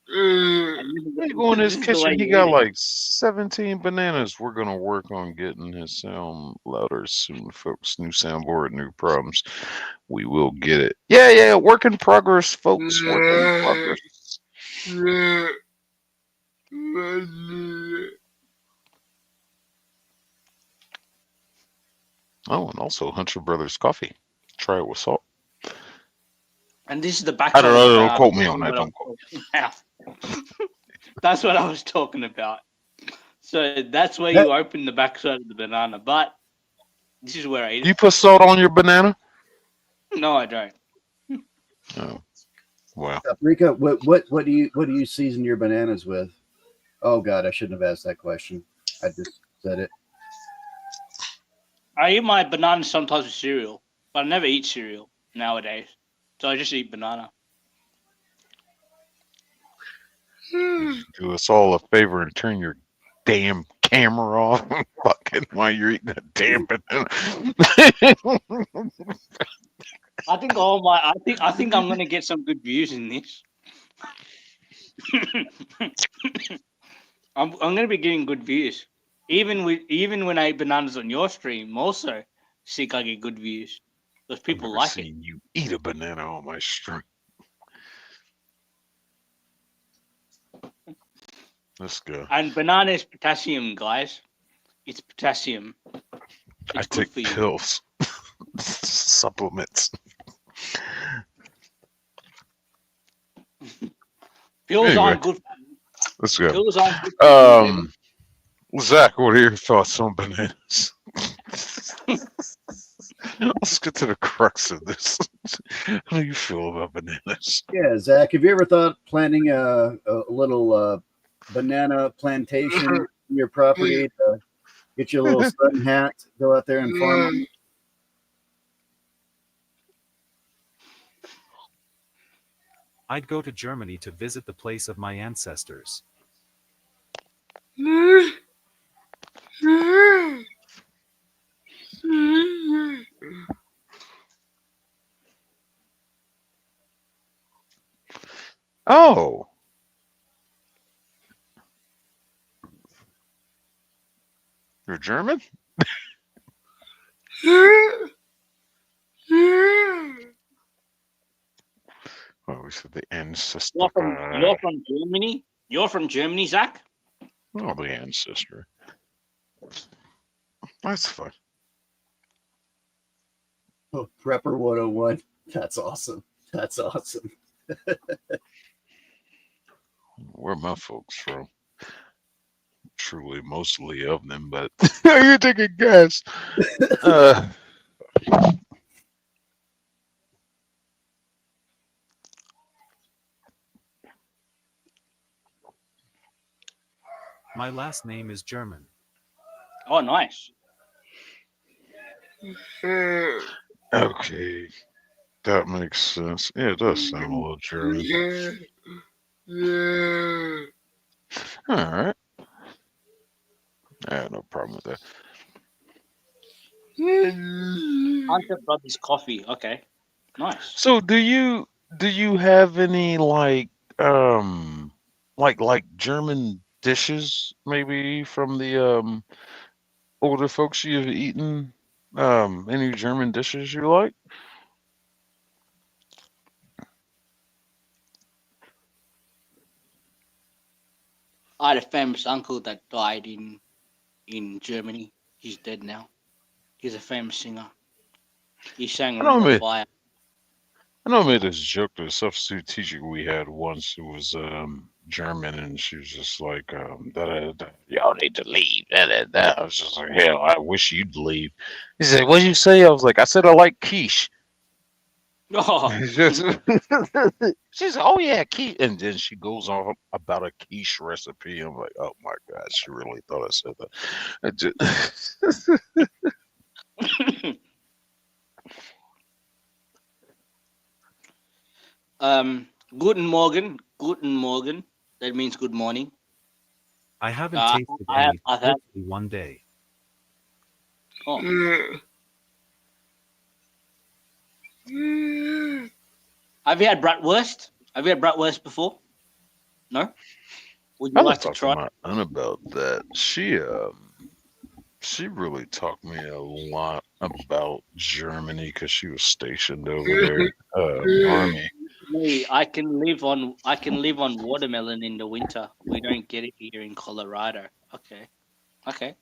They go in his kitchen. He got like 17 bananas. We're gonna work on getting his sound louder soon, folks. New soundboard, new problems. We will get it. Yeah. Work in progress, folks. Work in progress. Oh, and also Hunter Brothers coffee. Try it with salt. And this is the back. I don't know. Don't quote me on that. Don't quote. That's what I was talking about. So that's where you open the backside of the banana. But this is where I eat Do you it. put salt on your banana? No, I don't. Oh, wow. Rika, what do you season your bananas with? Oh God, I shouldn't have asked that question. I just said it. I eat my banana sometimes with cereal, but I never eat cereal nowadays. So I just eat banana. Do us all a favor and turn your damn camera off fucking while you're eating that damn banana. I think I'm gonna get some good views in this. I'm gonna be getting good views. Even when I eat bananas on your stream, also think I get good views. Because people like it. You eat a banana on my stream. Let's go. And banana is potassium, guys. It's potassium. I take pills, supplements. Pills Anyway, aren't good. Let's go. Pills aren't good. Zach, what are your thoughts on bananas? Let's get to the crux of this. How do you feel about bananas? Yeah, Zach, have you ever thought planting a little banana plantation in your property to get you a little sun hat, go out there and farm? I'd go to Germany to visit the place of my ancestors. Oh. You're German? Oh, we said the ancestor. You're from Germany? You're from Germany, Zach? Oh, the ancestor. That's fun. Oh, Prepper 101. That's awesome. That's awesome. Where my folks from? Truly, mostly of them, but you take a guess. My last name is German. Oh, nice. Okay, that makes sense. Yeah, it does sound a little German. All right, I have no problem with that. Hunter Brothers Coffee. Okay, nice. So, do you have any like German dishes maybe from the older folks you've eaten? Any German dishes you like? I had a famous uncle that died in Germany. He's dead now. He's a famous singer. He sang I know Ring I of made Fire. I know I made this joke to a substitute teacher we had once who was German, and she was just like, da, da, da, "Y'all need to leave." Da, da, da. I was just like, "Hell, I wish you'd leave." He said, "What'd you say?" I was like, "I said I like quiche." Oh, She's like, "Oh yeah, quiche," and then she goes on about a quiche recipe. I'm like, "Oh my god, she really thought I said that." I just, Guten Morgen. Guten Morgen. That means good morning. I haven't tasted any, I've had. hopefully one day. Oh, have you had bratwurst? Have you had bratwurst before? No. Would I you was like to talking to try? my aunt about that. She really taught me a lot about Germany because she was stationed over there, army. Me, I can live on watermelon in the winter. We don't get it here in Colorado. Okay. Okay.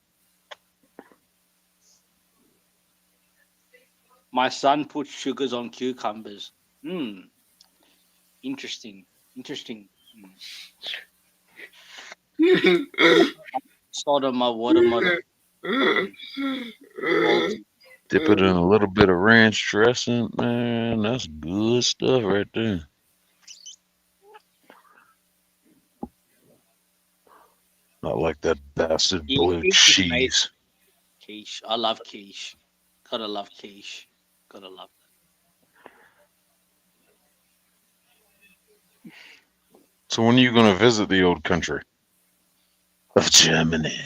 My son puts sugars on cucumbers. Hmm. Interesting. Interesting. Salt on my watermelon. Salty. Dip it in a little bit of ranch dressing, man. That's good stuff right there. Not like that bastard Yeah, blue quiche is amazing. cheese. Quiche. I love quiche. Gotta love quiche. Gotta love So when are you gonna visit the old country of Germany?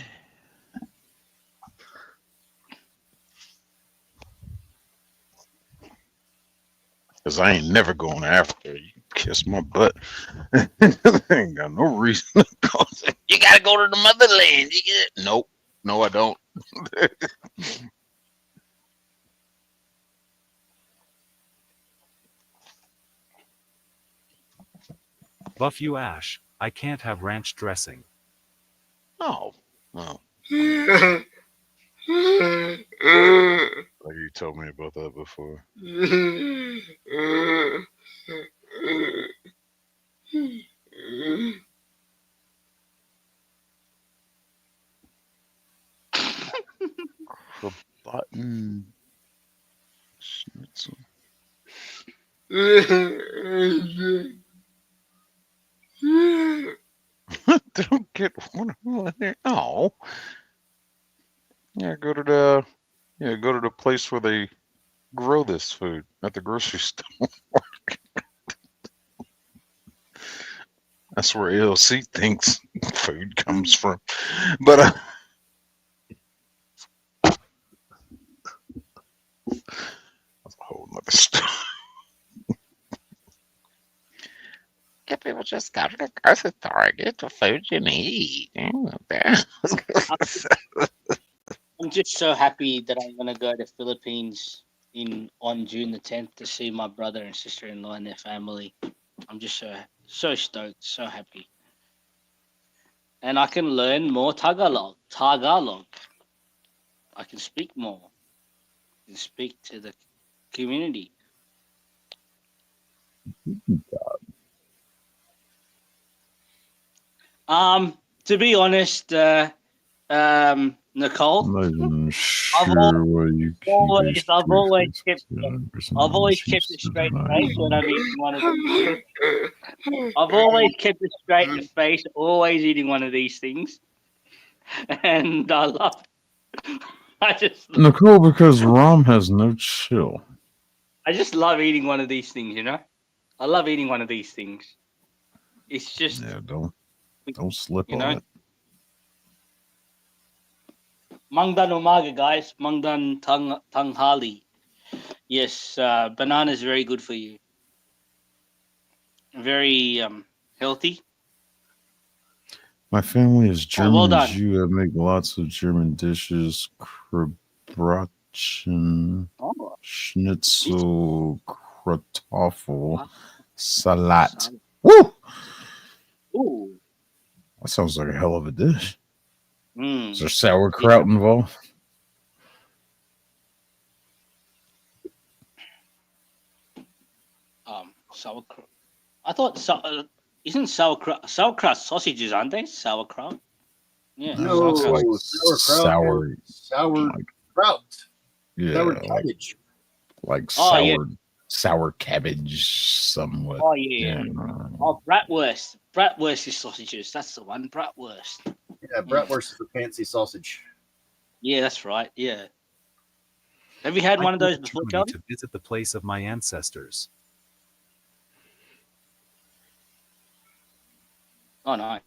Cause I ain't never going to Africa. You can kiss my butt. I ain't got no reason to go. You gotta go to the motherland. Nope. No, I don't. Buff you Ash, I can't have ranch dressing. No. No. Like you told me about that before. Button schnitzel. Don't get what there. Oh, yeah. Go to the place where they grow this food at the grocery store. That's where ALC thinks food comes from. But that's a whole nother story. Yeah, people just go to the grocery store and get the food you need. that. I'm just so happy that I'm gonna go to Philippines on June the 10th to see my brother and sister-in-law and their family. I'm just so stoked, so happy. And I can learn more Tagalog. Tagalog. I can speak more. I can speak to the community. To be honest, I'm Nicole. not even I've sure why you keep always, these I've three always faces kept, together. I've always kept a straight face when I'm eating one of these. I've always kept a straight face, always eating one of these things, and I love. I just, Nicole, because Rom has no chill. I just love eating one of these things. You know, I love eating one of these things. It's just, Yeah, don't slip you on know, it. mangdan umaga, guys. Mangdan tanghali. Yes, banana is very good for you. Very healthy. My family is Oh, well German as done. you. I make lots of German dishes. Krabrachen, Oh, Schnitzel, Kartoffel, wow. Salat. Woo! Ooh. That sounds like a hell of a dish. Is Mm. there sauerkraut involved? Sauerkraut. I thought isn't sauerkraut sausages, aren't they? Sauerkraut. Yeah, No, it's sauerkraut. like No, sauerkraut sour, is sauerkraut. like Sour yeah, cabbage. like Oh yeah. sour cabbage, somewhat. Oh yeah. Yeah, Oh, bratwurst. Bratwurst is sausages. That's the one. Bratwurst. Yeah, bratwurst is a fancy sausage. Yeah, that's right. Yeah. Have you had I one of feel those the before, journey Kelly? to visit the place of my ancestors. Oh no.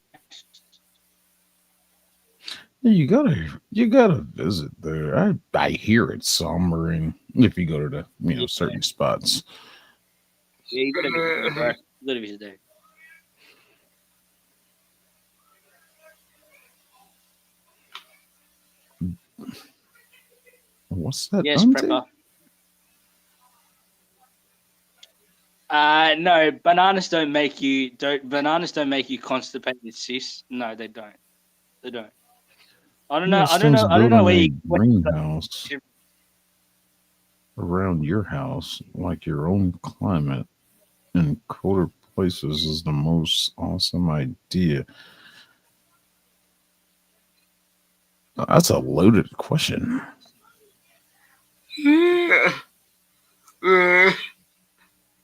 you gotta visit there. I hear it's sombering if you go to the Yeah, certain spots. yeah, you gotta visit there, bro. You gotta visit there. What's that, Yes, auntie? prepper. No, bananas don't make you constipated, sis. No, they don't. They don't. I don't know. Yeah, I don't know. stone's I don't know building where a you. greenhouse around your house, like your own climate in colder places, is the most awesome idea. That's a loaded question.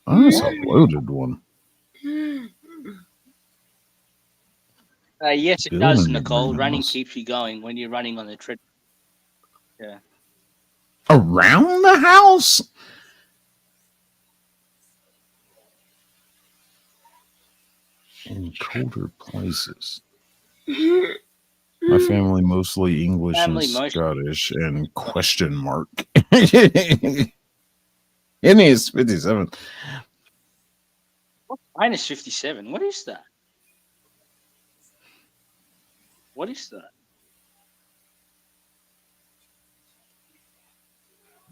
That's a loaded one. Yes, it does, Building a Nicole. Running greenhouse keeps you going when you're running on the treadmill. Yeah. around the house. In colder places. My family mostly English and Family motion. Scottish and question mark. It is 57. Mine is 57. What is that? What is that?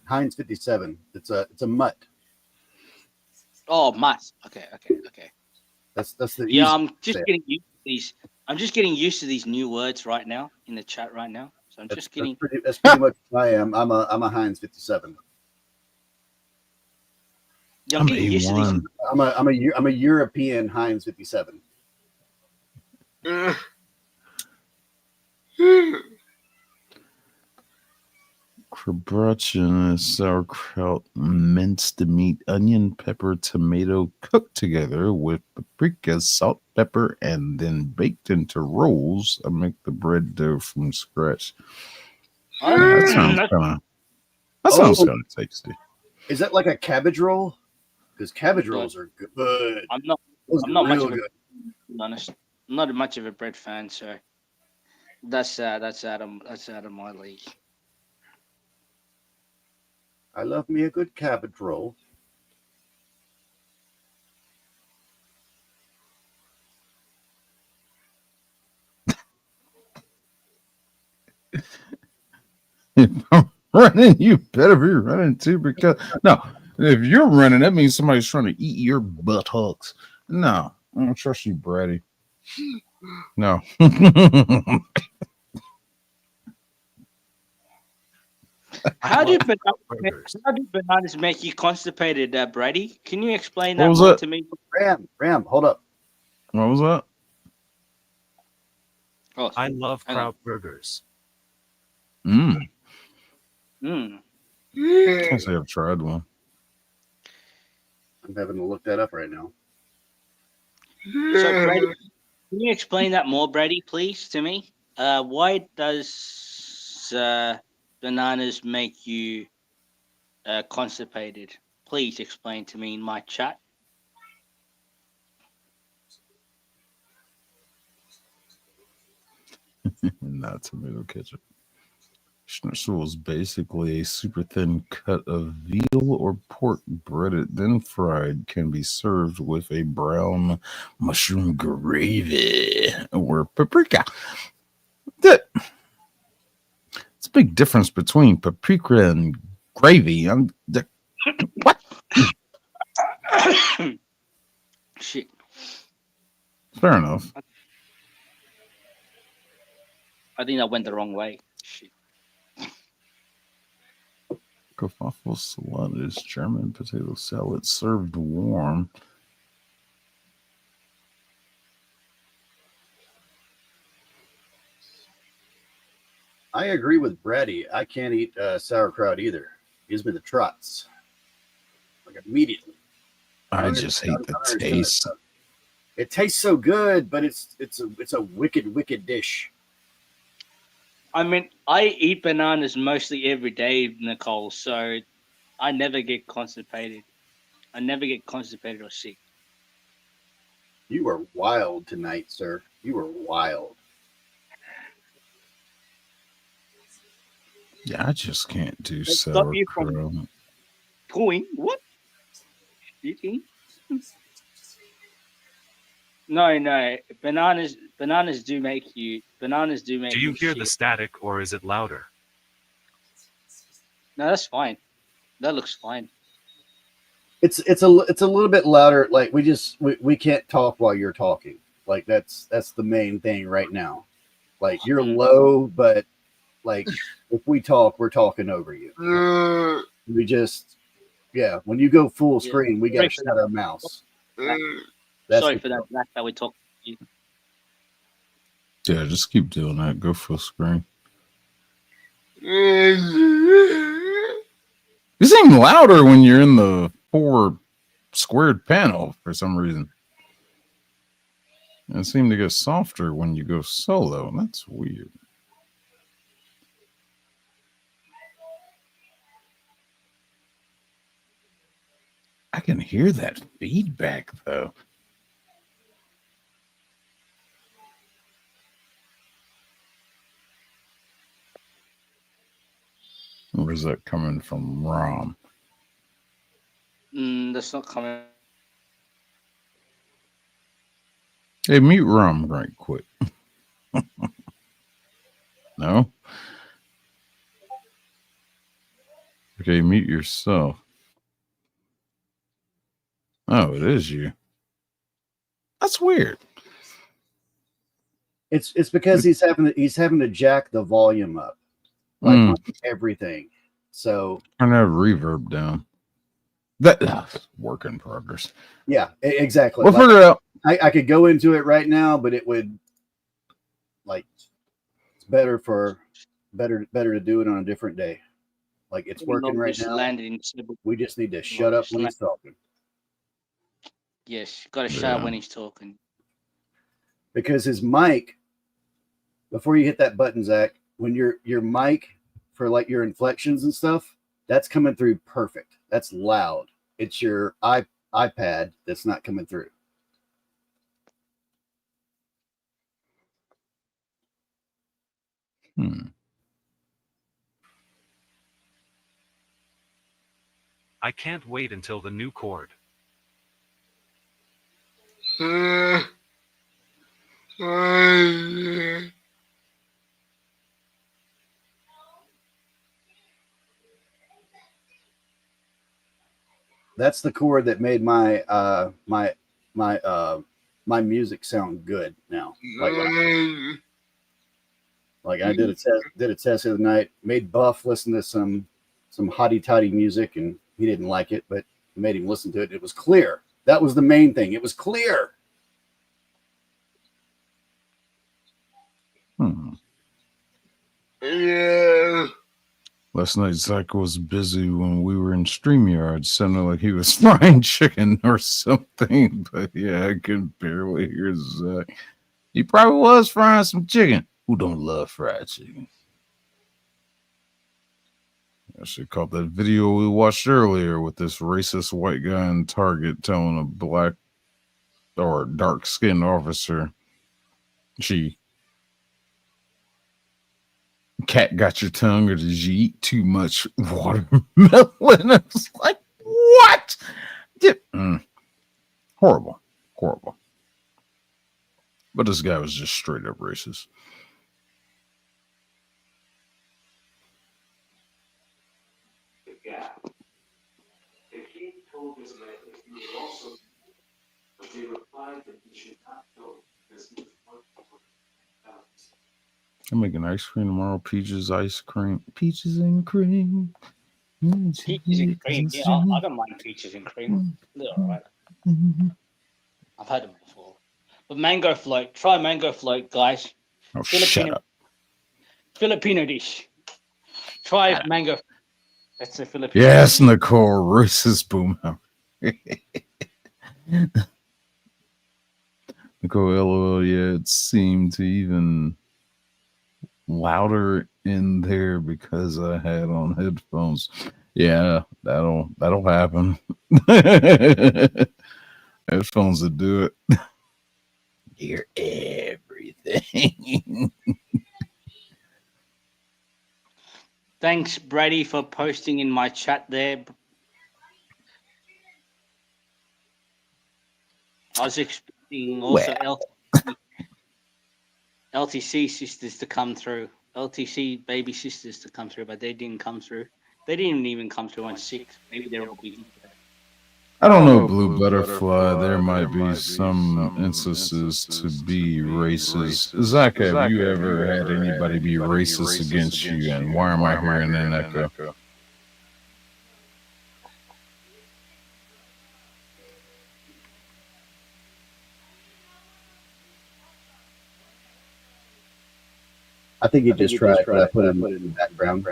Heinz 57. It's a mutt. Oh, mutt. Okay. That's the Yeah, easy. I'm just getting used to these. I'm just getting used to these new words right now in the chat right now. So I'm just getting. That's pretty much what I am. I'm a Heinz 57. Yeah, I'm I'm getting used to these. A1. I'm a European Heinz 57. Krabrachen is sauerkraut, minced meat, onion, pepper, tomato, cooked together with paprika, salt, pepper, and then baked into rolls. I make the bread dough from scratch. Yeah, that sounds Oh, kind of tasty. is that like a cabbage roll? Because cabbage rolls are good. I'm not. Those I'm are not much real of a. good. To be honest, I'm not much of a bread fan, so that's out of my league. I love me a good cabbage roll. If I'm running, you better be running too. Because no, if you're running, that means somebody's trying to eat your buttocks. No, I don't trust you, Brady. No. How do Burgers. bananas make you constipated, Brady? Can you explain What that was more that? to me? Ram, hold up. What was that? Oh, I love hang on. kraut burgers. Mm. Mm. Can't say I've tried one. I'm having to look that up right now. So, Brady, can you explain that more, Brady, please, to me? Why does bananas make you constipated? Please explain to me in my chat. Not tomato ketchup. Schnitzel is basically a super thin cut of veal or pork breaded, then fried. Can be served with a brown mushroom gravy or paprika. It's a big difference between paprika and gravy. What? Shit. Fair enough. I think I went the wrong way. Shit. Kerfuffle salad is German potato salad served warm. I agree with Brady. I can't eat sauerkraut either. Gives me the trots. Like immediately. I just hate the taste. It tastes so good, but it's a wicked dish. I mean, I eat bananas mostly every day, Nicole, so I never get constipated. I never get constipated or sick. You are wild tonight, sir. You are wild. Yeah, I just can't do Let's stop you sauerkraut. from pooing. What? Eating? No. Bananas do make you. Bananas do make Do you hear shit. the static or is it louder? No, that's fine. That looks fine. It's a little bit louder. Like we can't talk while you're talking. Like that's the main thing right now. Like you're low, but like if we talk, we're talking over you. We just when you go full screen, we gotta shut our mouths. Sorry for that. That's how we talk. Yeah, just keep doing that. Go full screen. You seem louder when you're in the 4 squared panel for some reason. And it seemed to get softer when you go solo. That's weird. I can hear that feedback though. Or is that coming from Rom? That's not coming. Hey, mute Rom right quick. No? Okay, mute yourself. Oh, it is you. That's weird. It's because he's having to jack the volume up, like on everything. So Turn that reverb down. That's work in progress. yeah, exactly. We'll figure it out. I could go into it right now, but it would it's better to do it on a different day. Like it's working right now. We just need to shut up when he's talking. Yes, got to shut up when he's talking. Because his mic, before you hit that button, Zach, when your mic for like your inflections and stuff, that's coming through perfect. That's loud. It's your iPad that's not coming through. I can't wait until the new chord. That's the chord that made my my music sound good now. Like I did a test the other night, made Buff listen to some hotty toddy music, and he didn't like it, but made him listen to it. It was clear. That was the main thing. It was clear. Yeah. Last night, Zach was busy when we were in StreamYard. Sounded like he was frying chicken or something. But yeah, I could barely hear Zach. He probably was frying some chicken. Who don't love fried chicken? I should call that video we watched earlier with this racist white guy in Target telling a black or dark-skinned officer, cat got your tongue, or did you eat too much watermelon? I was like, what? Horrible. But this guy was just straight up racist. I'm making ice cream tomorrow. Peaches ice cream. Peaches and cream. Peaches and cream. Yeah, I don't mind peaches and cream. They're all right. I've had them before. But mango float. Try mango float, guys. Oh, shut up. Filipino dish. Try mango. That's a Filipino. Yes, Nicole. Racist boom. Nicole, LOL. Yeah, it seemed to even louder in there because I had on headphones. Yeah, that'll happen. Headphones that do it. Hear everything. Thanks, Brady, for posting in my chat there. I was expecting also LTC sisters to come through. LTC baby sisters to come through, but they didn't come through. They didn't even come through on 6. Maybe they're all busy. I don't know, Blue Butterfly. There might be some instances to be racist. Zach, have you ever had anybody be racist against you? And why am I hearing an echo? I think he just tried to put it in the background.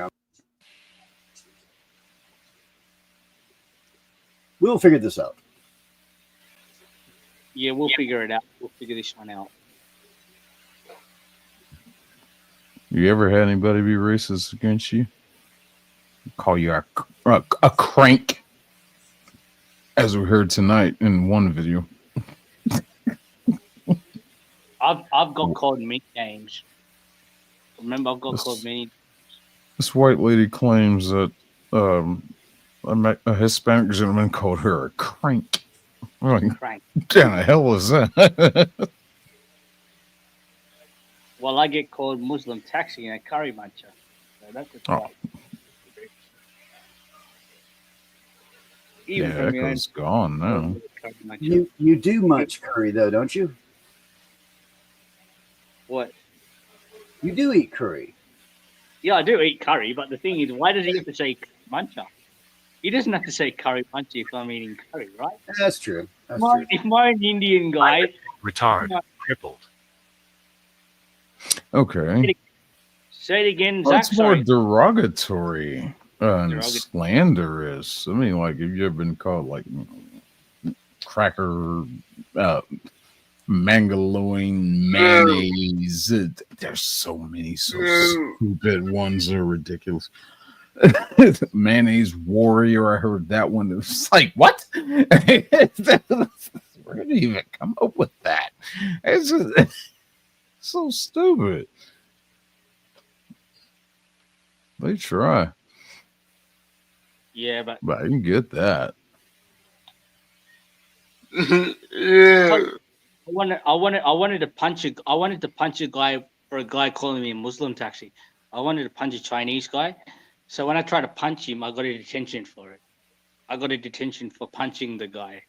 We'll figure this out. Yeah, we'll figure it out. We'll figure this one out. You ever had anybody be racist against you? Call you a crank, as we heard tonight in one video. I've got called many names. Remember, I've got called many. This white lady claims that a Hispanic gentleman called her a crank. Like, Crank. what the hell was that? Well, I get called Muslim taxi and a curry muncher. So that's a Oh. Even Yeah, from your own Echo's gone now. curry muncher. You do much curry though, don't you? What? You do eat curry. Yeah, I do eat curry, but the thing is, why does he have to say muncher? He doesn't have to say curry muncher if I'm eating curry, right? That's true. That's true. If my Indian guy, Retard. Crippled. Okay. say it again, Well, Zach. it's more Sorry. derogatory and Derogatory. slanderous. I mean, like, have you ever been called, like, cracker, mangaloin, mayonnaise? There's so many so stupid ones that are ridiculous. Mayonnaise warrior, I heard that one. It was like, what? Where did he even come up with that? It's just, so stupid. They try, Yeah, but but I can get that. I wanted to punch a guy for a guy calling me a Muslim taxi. I wanted to punch a Chinese guy. So when I tried to punch him, I got a detention for it. I got a detention for punching the guy,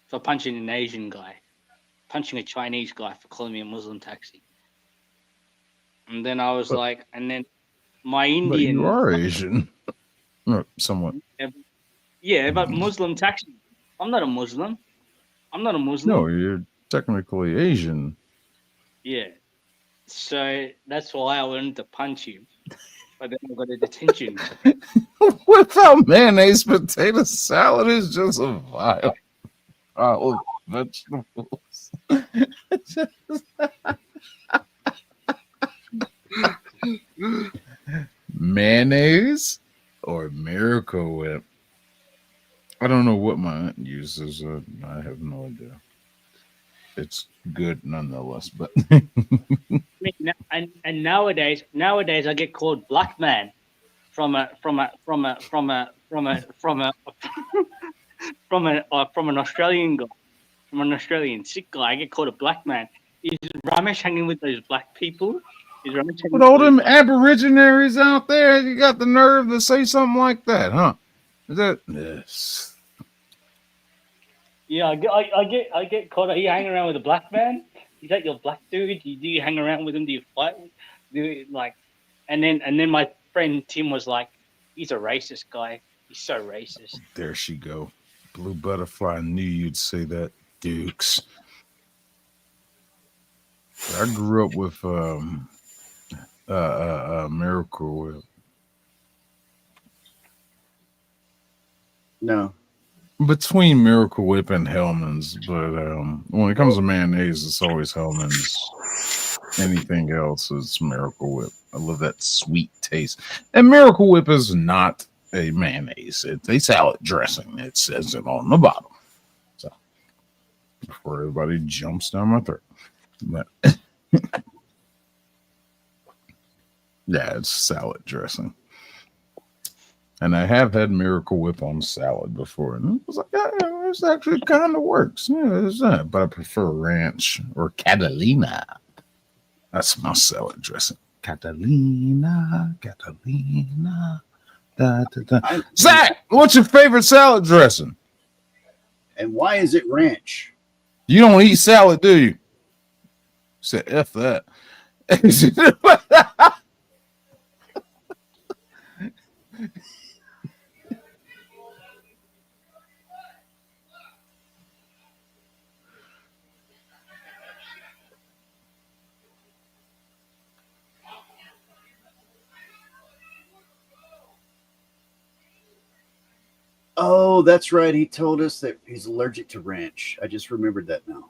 for punching an Asian guy, punching a Chinese guy for calling me a Muslim taxi. And then I was like, and then my But Indian. you are Asian. Somewhat. Yeah, but Muslim taxi. I'm not a Muslim. I'm not a Muslim. No, you're technically Asian. Yeah. So that's why I wanted to punch him. but then I got a detention. Without mayonnaise, potato salad is just a vile pile of vegetables. Mayonnaise or Miracle Whip? I don't know what my aunt uses. I have no idea. It's good nonetheless, but I mean, and nowadays I get called black man from an Australian guy, from an Australian sick guy. I get called a black man. Is Ramesh hanging with those black people? Is Ramesh hanging with all with those them black- aborigines out there, you got the nerve to say something like that, huh? Is that yes? Yeah, I get caught. Are you hanging around with a black man? Is that your black dude? Do you hang around with him? Do you fight? Do you, like? And then my friend Tim was like, "He's a racist guy. He's so racist." There she go. Blue butterfly. I knew you'd say that, Dukes. I grew up with Miracle Whip. No. Between Miracle Whip and Hellman's, but when it comes to mayonnaise, it's always Hellman's. Anything else is Miracle Whip. I love that sweet taste. And Miracle Whip is not a mayonnaise. It's a salad dressing. It says it on the bottom. So before everybody jumps down my throat. But yeah, it's salad dressing. And I have had Miracle Whip on salad before. And it was like, yeah, this actually kind of works. Yeah, it's that. But I prefer ranch or Catalina. That's my salad dressing. Catalina. Da, da, da. Zach, what's your favorite salad dressing? And why is it ranch? You don't eat salad, do you? Say F that. Oh, that's right. He told us that he's allergic to ranch. I just remembered that now.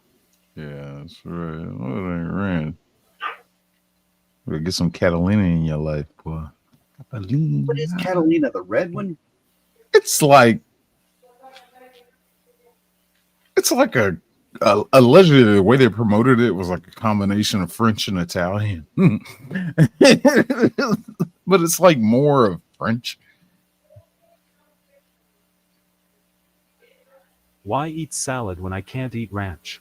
Yeah, that's right. What ain't ranch? Better get some Catalina in your life, boy. Catalina. What is Catalina? The red one? It's like a allegedly the way they promoted it was like a combination of French and Italian. But it's like more of French. Why eat salad when I can't eat ranch?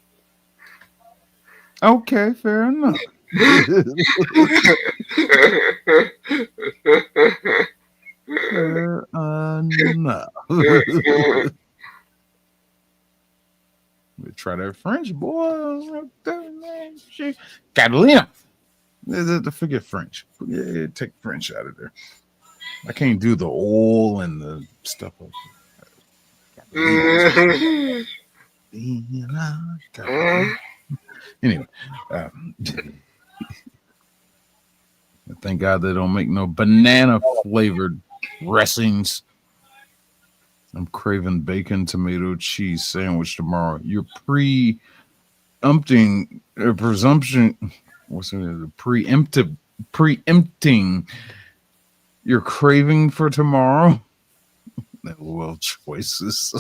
Okay, fair enough. Fair enough. We try that French, boy. Catalina. Forget French. Yeah, take French out of there. I can't do the oil and the stuff like that. Anyway, thank God they don't make no banana flavored dressings. I'm craving bacon, tomato, cheese sandwich tomorrow. You're preempting presumption. What's it? Preempting your craving for tomorrow. Well, choices.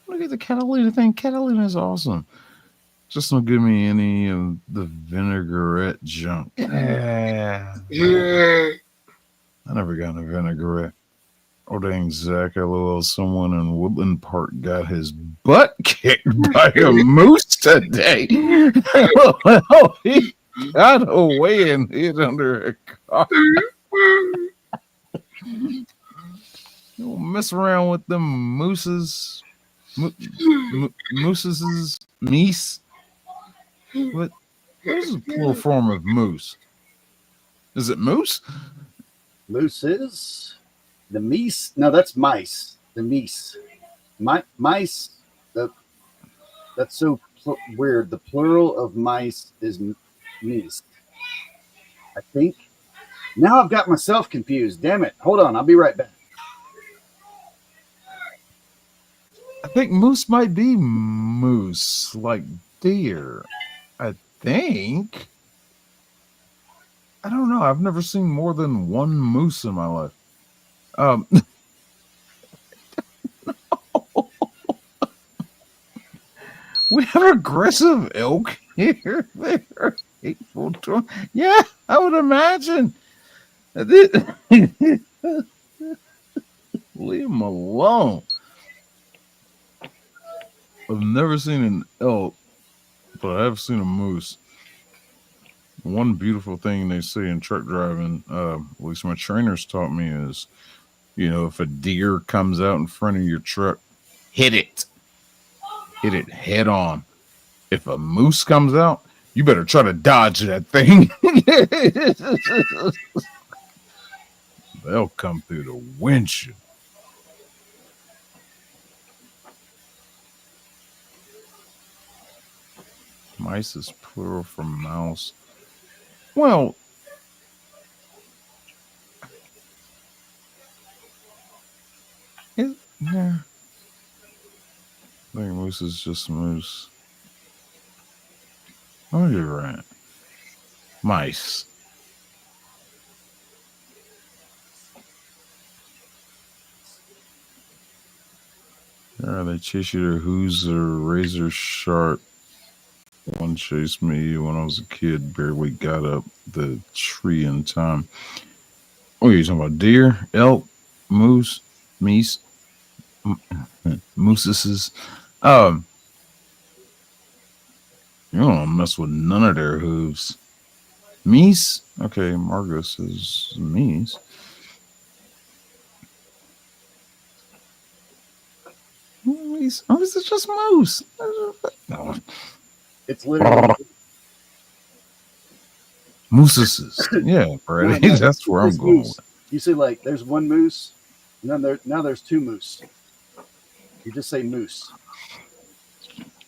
Look at the Catalina thing. Catalina is awesome. Just don't give me any of the vinaigrette junk. Yeah. I never got a vinaigrette. Oh, dang, Zach, LOL, someone in Woodland Park got his butt kicked by a moose today. Oh, he got away and hid under a car. Don't mess around with them mooses. Mooses? Meese? What is the plural form of moose? Is it moose? Mooses? The meese? No, that's mice. The meese. Mice? That's so weird. The plural of mice is meese. I think. Now I've got myself confused. Damn it. Hold on. I'll be right back. I think moose might be moose, like deer. I think. I don't know. I've never seen more than one moose in my life. We have aggressive elk here. They are hateful to. Yeah, I would imagine. Leave them alone. I've never seen an elk, but I have seen a moose. One beautiful thing they say in truck driving, at least my trainers taught me, is if a deer comes out in front of your truck, hit it head on. If a moose comes out, you better try to dodge that thing. They'll come through the windshield. Mice is plural for mouse. Well, yeah. I think moose is just moose. Oh, you're right. Mice. Yeah, they chase you to who's a razor sharp. One chased me when I was a kid, barely got up the tree in time. Oh, you're talking about deer, elk, moose, meese, mooses. You don't mess with none of their hooves. Meese? Okay, Margot says meese. Meese? Oh, it's just moose. No. It's literally Mooses. Yeah, Brady. no, That's where I'm going moose. You say like there's one moose, and then now there's two moose. You just say moose.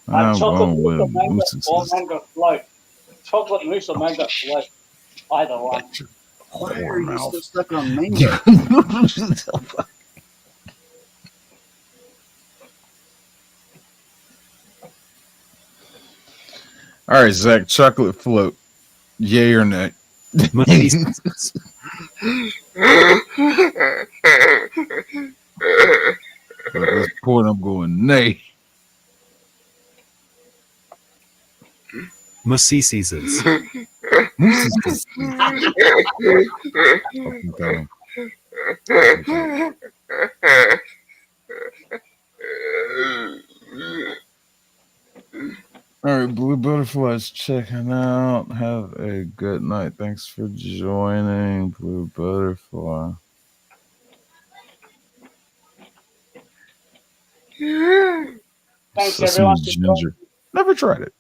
I'm Chocolate going mousse or with mango, mooses. or mango float. Chocolate mousse or mango float. Either one. Why are you Mouth. still stuck on mango? All right, Zach, chocolate float. Yay or nay? Mooses. At this point, I'm going nay. Mooses. Mooses. Fucking dumb. All right, Blue Butterflies checking out. Have a good night. Thanks for joining, Blue Butterfly. Thanks Sesame everyone. ginger. Never tried it.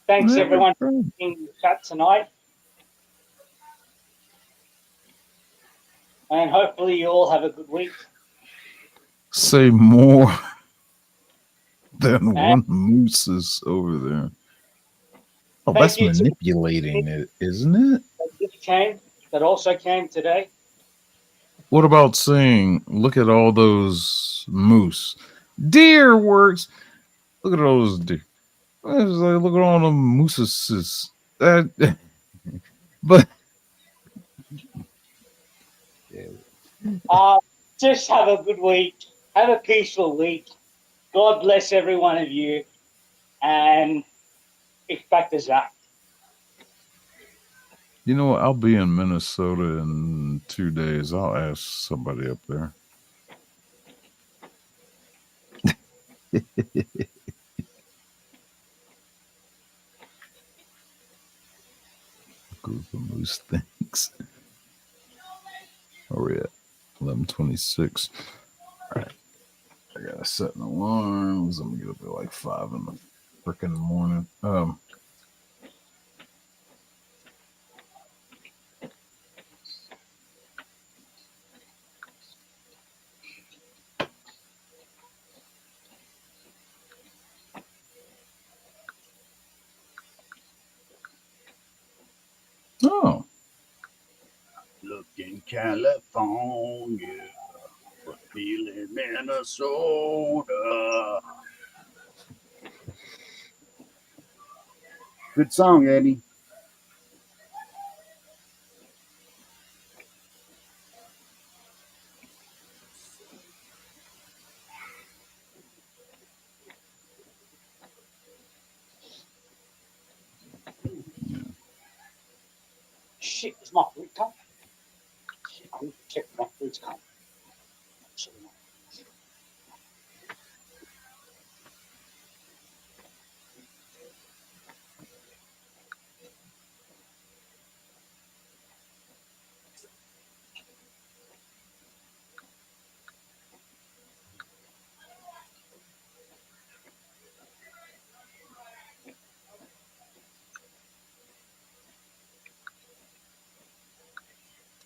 Thanks Never everyone tried for it. being in the chat tonight. And hopefully you all have a good week. Say more than one moose is over there. Oh, Thank that's you to- manipulating it, isn't it? that also came today. What about saying, look at all those moose? Deer works. Look at all those deer. It's like, look at all the mooses. But Just have a good week. Have a peaceful week. God bless every one of you. And it's back to Zach. you know what? I'll be in Minnesota in 2 days. I'll ask somebody up there. Group of moose things. Where we at? 11:26. All right. I gotta set an alarm. I'm gonna get up at like 5 in the freaking morning. Oh, Look in California, but feeling Minnesota. Good song, Eddie. Shit, is my food come? Shit, I need to check if my food's come.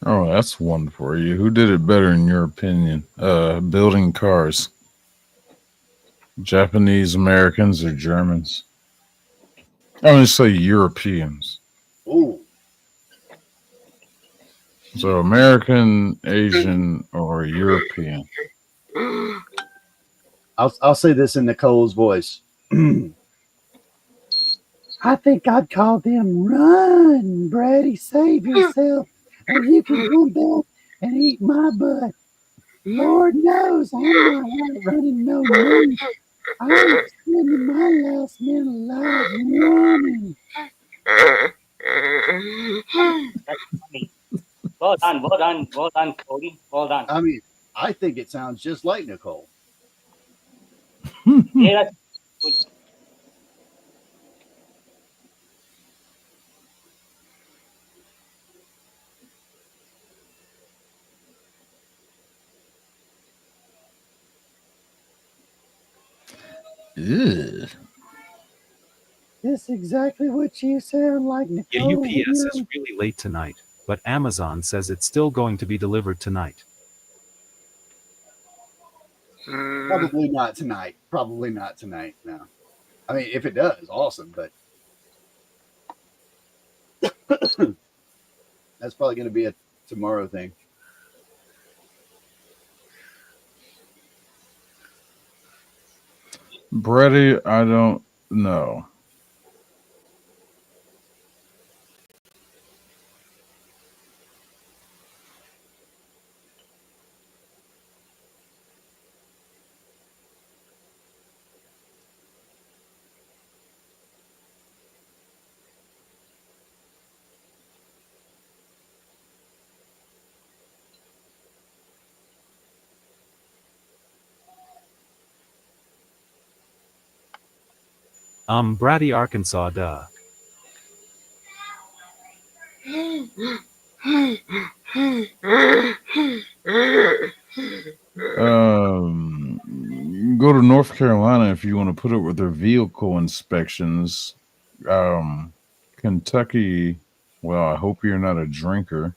oh, that's one for you. Who did it better in your opinion? Building cars. Japanese Americans or Germans? I'm gonna say Europeans. Ooh, So American, Asian, or European? I'll say this in Nicole's voice. I think I'd call them run, Brady, save yourself, or you can come back and eat my butt. Lord knows I'm not out running no moon. I'm spending my last minute alive running. That's funny. Well done, Cody. Well done. I mean, I think it sounds just like Nicole. Yeah, that's good. Ew. That's exactly what you sound like, Yeah, Nicole. UPS is really late tonight, but Amazon says it's still going to be delivered tonight. Probably not tonight. Probably not tonight. No. I mean, if it does, awesome. But that's probably going to be a tomorrow thing. Brady, I don't know. Brady, Arkansas, duh. Go to North Carolina if you want to put up with their vehicle inspections. Kentucky, well, I hope you're not a drinker.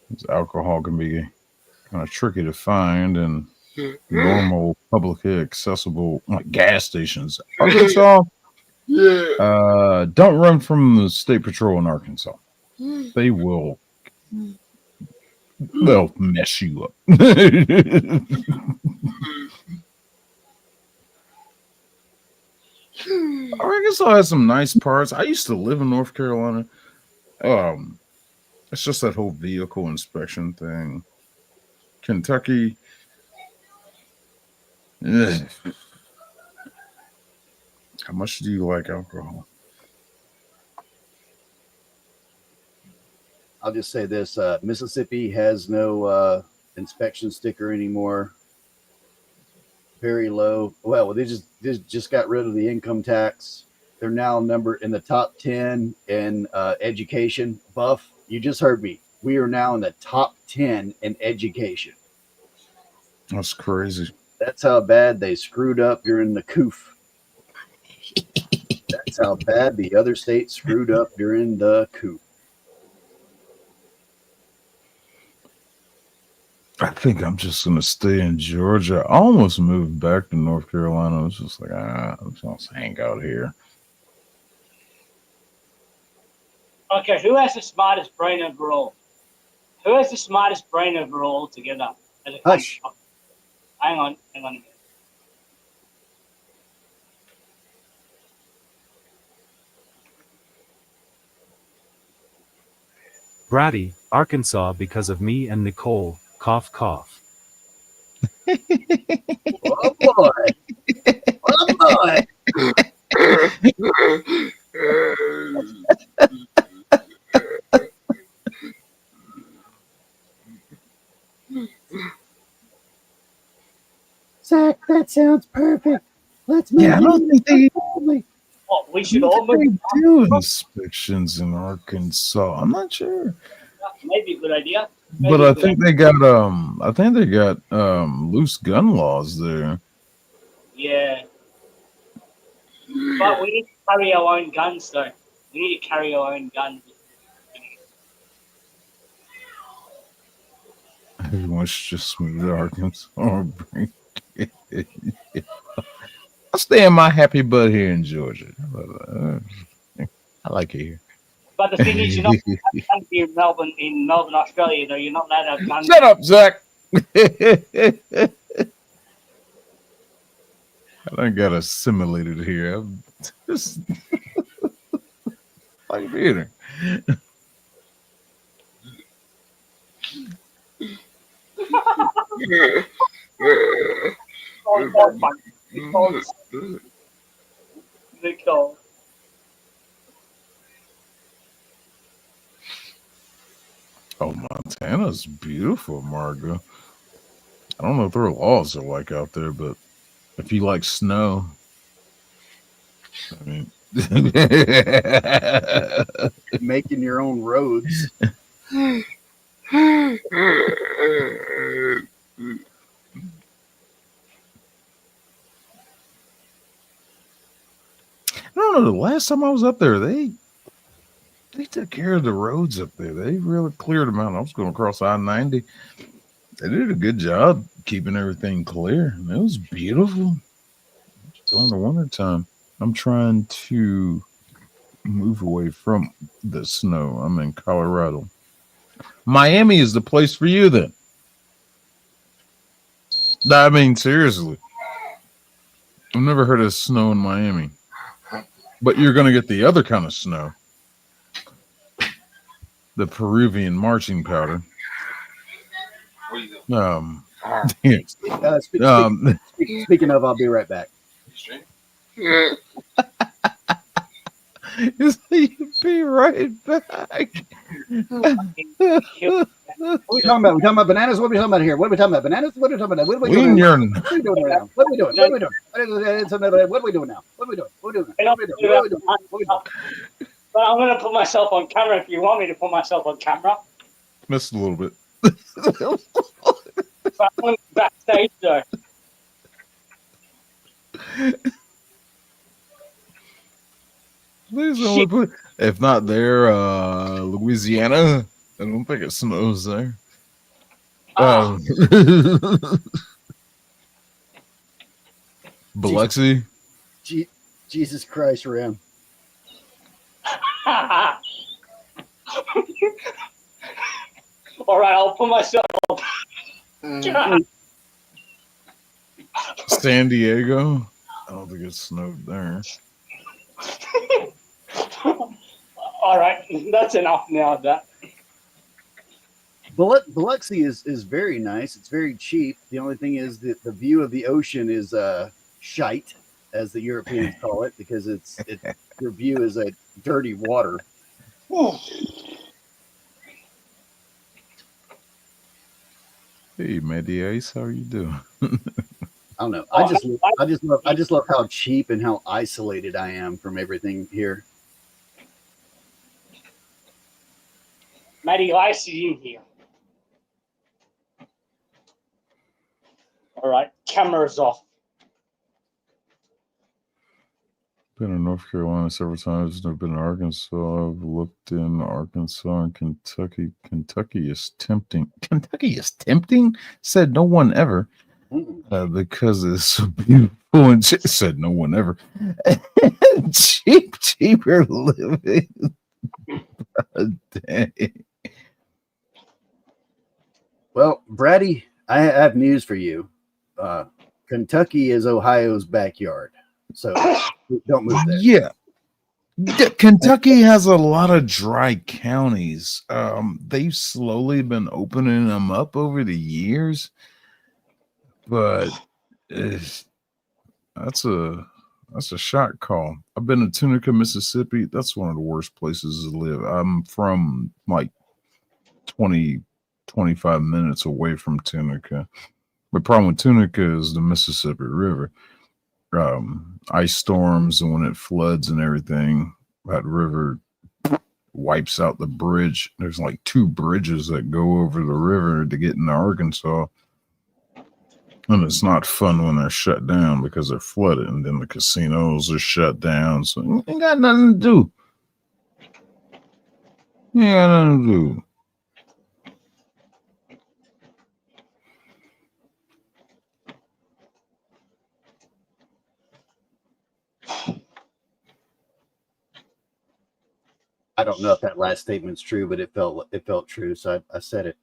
'Cause alcohol can be kind of tricky to find and normal publicly accessible like gas stations. Arkansas, don't run from the state patrol in Arkansas. They will, they'll mess you up. Arkansas has some nice parts. I used to live in North Carolina. It's just that whole vehicle inspection thing. Kentucky, ugh. How much do you like alcohol? I'll just say this: Mississippi has no inspection sticker anymore. Very low. Well, they just got rid of the income tax. They're now numbered in the top 10 in education. Buff, you just heard me. We are now in the top 10 in education. That's crazy. That's how bad they screwed up during the COOF. That's how bad the other states screwed up during the COOF. I think I'm just gonna stay in Georgia. I almost moved back to North Carolina. I was just like, I'm just gonna hang out here. Okay, who has the smartest brain overall? Who has the smartest brain overall together? As a Hush. country? Hang on a minute. Bratty, Arkansas because of me and Nicole, cough cough. Oh boy. Oh boy. Zach, that sounds perfect. Let's move. Yeah, I don't think they Well, we should all move. do inspections in Arkansas. I'm not sure. Maybe a good idea. But I think they got loose gun laws there. Yeah. But we need to carry our own guns, though. We need to carry our own guns. Everyone should just move to Arkansas. I'll stay in my happy butt here in Georgia. I like it here. But the thing is, you're not allowed to have guns here in Melbourne, Australia, though. You're not allowed to have guns. Shut up, Zach. I done got assimilated here. I'm just like Peter. Nicole. Oh, Montana's beautiful, Margo. I don't know what their laws are like out there, but if you like snow, I mean, Making your own roads. I don't know. The last time I was up there, they took care of the roads up there. They really cleared them out. I was going across I-90. They did a good job keeping everything clear. And it was beautiful during the wintertime. I'm trying to move away from the snow. I'm in Colorado. Miami is the place for you then. I mean, seriously. I've never heard of snow in Miami. But you're going to get the other kind of snow. The Peruvian marching powder. Speaking of, I'll be right back. You'll be right back. What are we talking about? We talking about bananas? What are we talking about here? What are we talking about? Bananas? What are we talking about? What are we doing? What are we doing right now? What are we doing? What are we doing? What are we doing now? What are we doing? What are we doing? What are we doing? What are we doing? What are we doing? But I'm going to put myself on camera if you want me to put myself on camera. Missed a little bit. But I'm going to be backstage, though. Please only put, if not there, Louisiana. I don't think it snows there. Biloxi. Jesus Christ, Ram. All right, I'll put myself on. San Diego. I don't think it snowed there. All right, that's enough now of that. Biloxi is very nice. It's very cheap. The only thing is that the view of the ocean is shite, as the Europeans call it, because your view is a dirty water. Hey, Matty Ice, how are you doing? I don't know. I just love how cheap and how isolated I am from everything here. Matty Ice is in here. All right, camera's off. Been in North Carolina several times. Never been in Arkansas. I've looked in Arkansas and Kentucky. Kentucky is tempting. Kentucky is tempting? Said no one ever. Because it's so beautiful and said no one ever. Cheaper living. Dang. Well, Brady, I have news for you. Kentucky is Ohio's backyard, so don't move there. Yeah. Kentucky has a lot of dry counties. They've slowly been opening them up over the years, but that's a shot call. I've been to Tunica, Mississippi. That's one of the worst places to live. I'm from like 20, 25 minutes away from Tunica. The problem with Tunica is the Mississippi River. Ice storms, and when it floods and everything, that river wipes out the bridge. There's like 2 bridges that go over the river to get into Arkansas. And it's not fun when they're shut down because they're flooded, and then the casinos are shut down. So you ain't got nothing to do. You ain't got nothing to do. I don't know if that last statement's true, but it felt true, so I said it.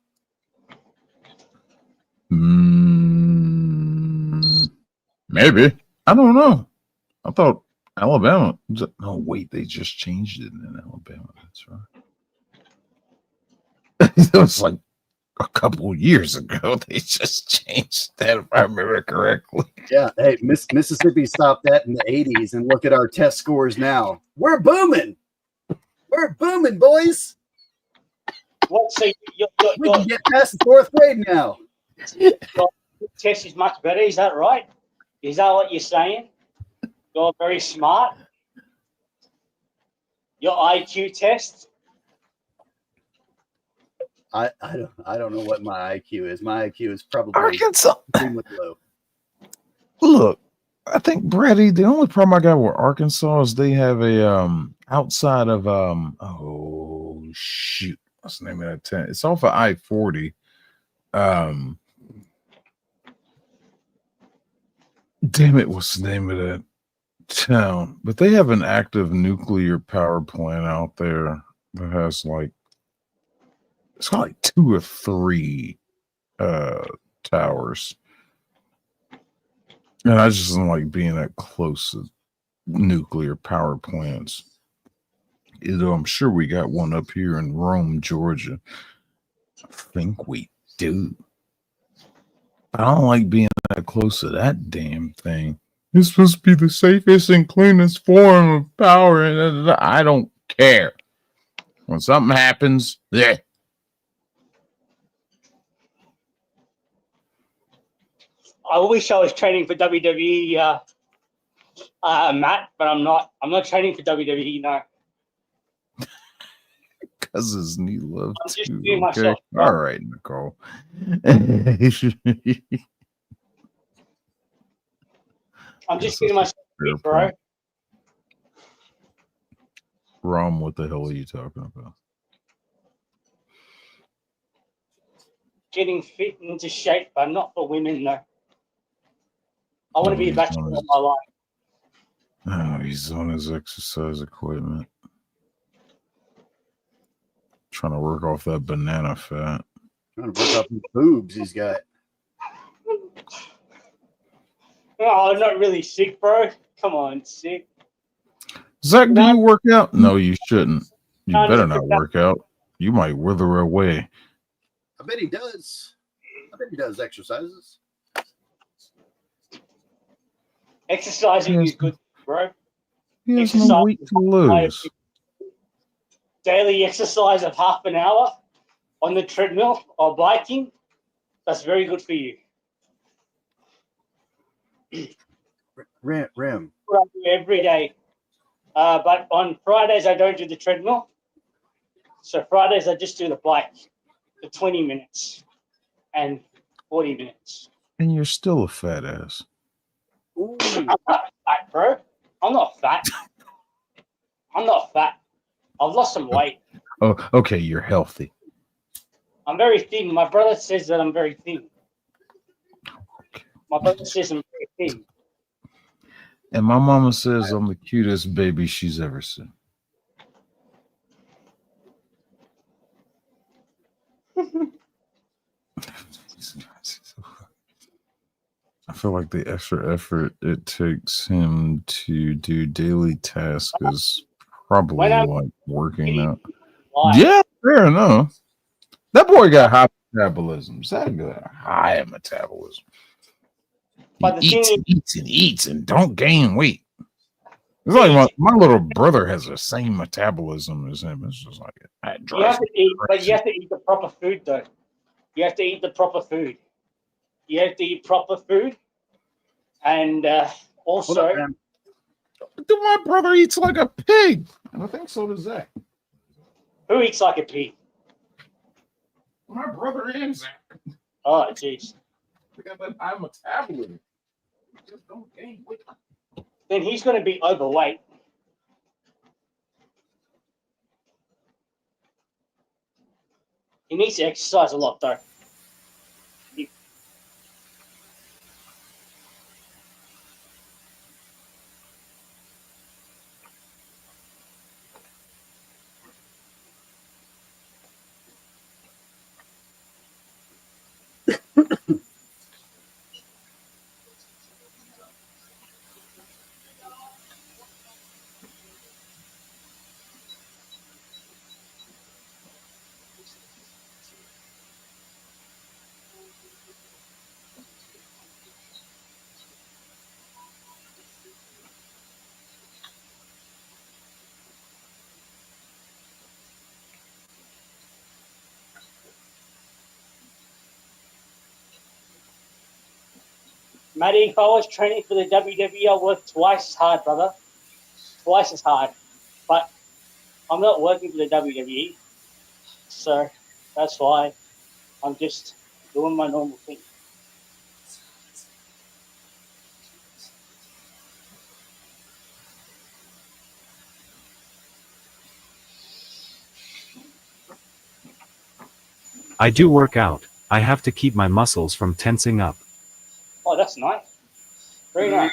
Maybe. I don't know. I thought Alabama. No, wait, they just changed it in Alabama. That's right. It was like a couple years ago. They just changed that, if I remember correctly. Yeah. Hey, Mississippi stopped that in the 80s, and look at our test scores now. We're booming. We're booming, boys. What? So We can get past the 4th grade now. your test is much better. Is that right? Is that what you're saying? You're very smart. Your IQ test. I don't know what my IQ is. My IQ is probably Arkansas. extremely low. Look, I think Brady. The only problem I got with Arkansas is they have a outside of oh shoot, what's the name of that town? It's off of I-40. Damn it, what's the name of that town? But they have an active nuclear power plant out there that has like, it's got like 2 or 3 towers. And I just don't like being that close to nuclear power plants. Though I'm sure we got one up here in Rome, Georgia. I think we do. I don't like being that close to that damn thing. It's supposed to be the safest and cleanest form of power, and I don't care. When something happens, yeah. I wish I was training for WWE, Matt, but I'm not. I'm not training for WWE, no. Cousins need love I'm just too. doing Okay? myself. All right, Nicole. I'm just getting myself fit, bro. point. Rom, what the hell are you talking about? Getting fit into shape, but not for women, no. I want to be a bachelor all my life. Oh, he's on his exercise equipment. Trying to work off that banana fat. Trying to work up his boobs he's got. Oh, I'm not really sick, bro. Come on, sick. Zach, do No. you work out? No, you shouldn't. You No, better no, not work out. You might wither away. I bet he does. I bet he does exercises. Exercising is good, bro. He has Exercise no weight to lose. Daily exercise of half an hour on the treadmill or biking. That's very good for you. Rim. What I do every day. But on Fridays, I don't do the treadmill. So Fridays, I just do the bike for 20 minutes and 40 minutes. And you're still a fat ass. Ooh. I'm not fat, bro. I'm not fat. I'm not fat. I've lost some weight. Oh, okay, you're healthy. I'm very thin. My brother says that I'm very thin. My brother says I'm very thin. And my mama says I'm the cutest baby she's ever seen. I feel like the extra effort it takes him to do daily tasks is probably When I'm like working eating out. live, Yeah, fair enough. That boy got high metabolism. That got high metabolism. He but the thing eats is, and eats and eats and don't gain weight. It's like eat, my little brother has the same metabolism as him. It's just like that you have drives to me eat, but you crazy. have to eat the proper food though. You have to eat the proper food. You have to eat proper food, and Hold also, up, man. My brother eats like a pig, and I think so does Zach. who eats like a pig? My brother and Zach. Oh, jeez. They got that high metabolism. Just don't gain weight. Then he's going to be overweight. He needs to exercise a lot though. Matty, if I was training for the WWE, I worked twice as hard, brother. Twice as hard. But I'm not working for the WWE. So that's why I'm just doing my normal thing. I do work out. I have to keep my muscles from tensing up. Oh, that's nice. Very nice.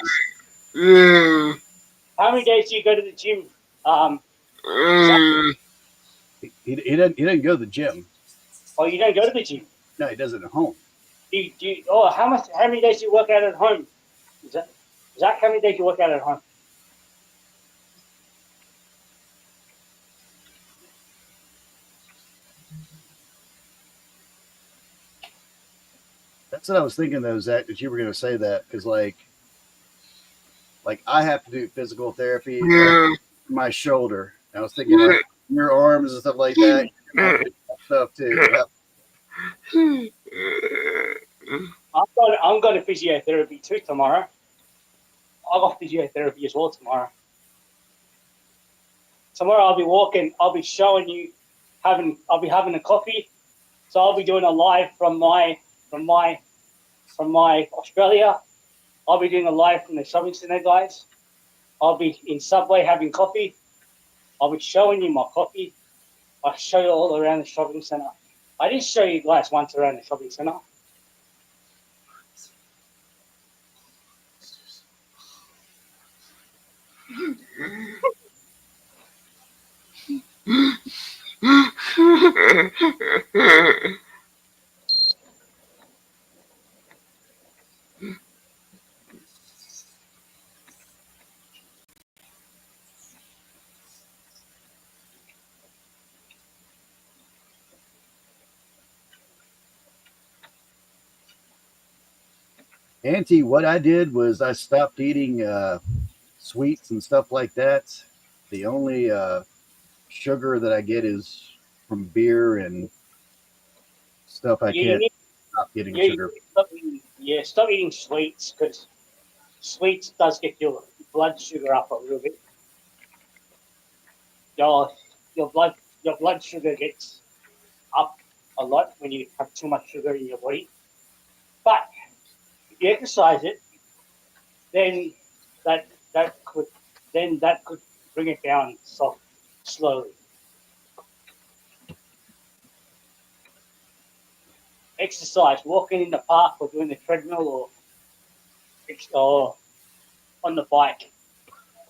How many days do you go to the gym? He doesn't go to the gym. Oh, you don't go to the gym. No, he does it at home. How many days do you work out at home? Zach, how many days do you work out at home? That's what I was thinking though, Zach, that you were going to say that because like I have to do physical therapy for my shoulder. And I was thinking like your arms and stuff like that. Stuff too. Yeah. I'm going to physiotherapy too tomorrow. I got physiotherapy as well tomorrow. Tomorrow I'll be walking. I'll be showing you I'll be having a coffee. So I'll be doing a live from my Australia. I'll be doing a live from the shopping center, guys. I'll be in Subway having coffee. I'll be showing you my coffee. I'll show you all around the shopping center. I did show you guys once around the shopping center. Auntie, what I did was I stopped eating sweets and stuff like that. The only sugar that I get is from beer and stuff. I You can't need, stop getting you sugar. stop eating sweets because sweets does get your blood sugar up a little bit. Your blood sugar gets up a lot when you have too much sugar in your body. But if you exercise it, then that could bring it down slowly. Exercise, walking in the park or doing the treadmill or on the bike,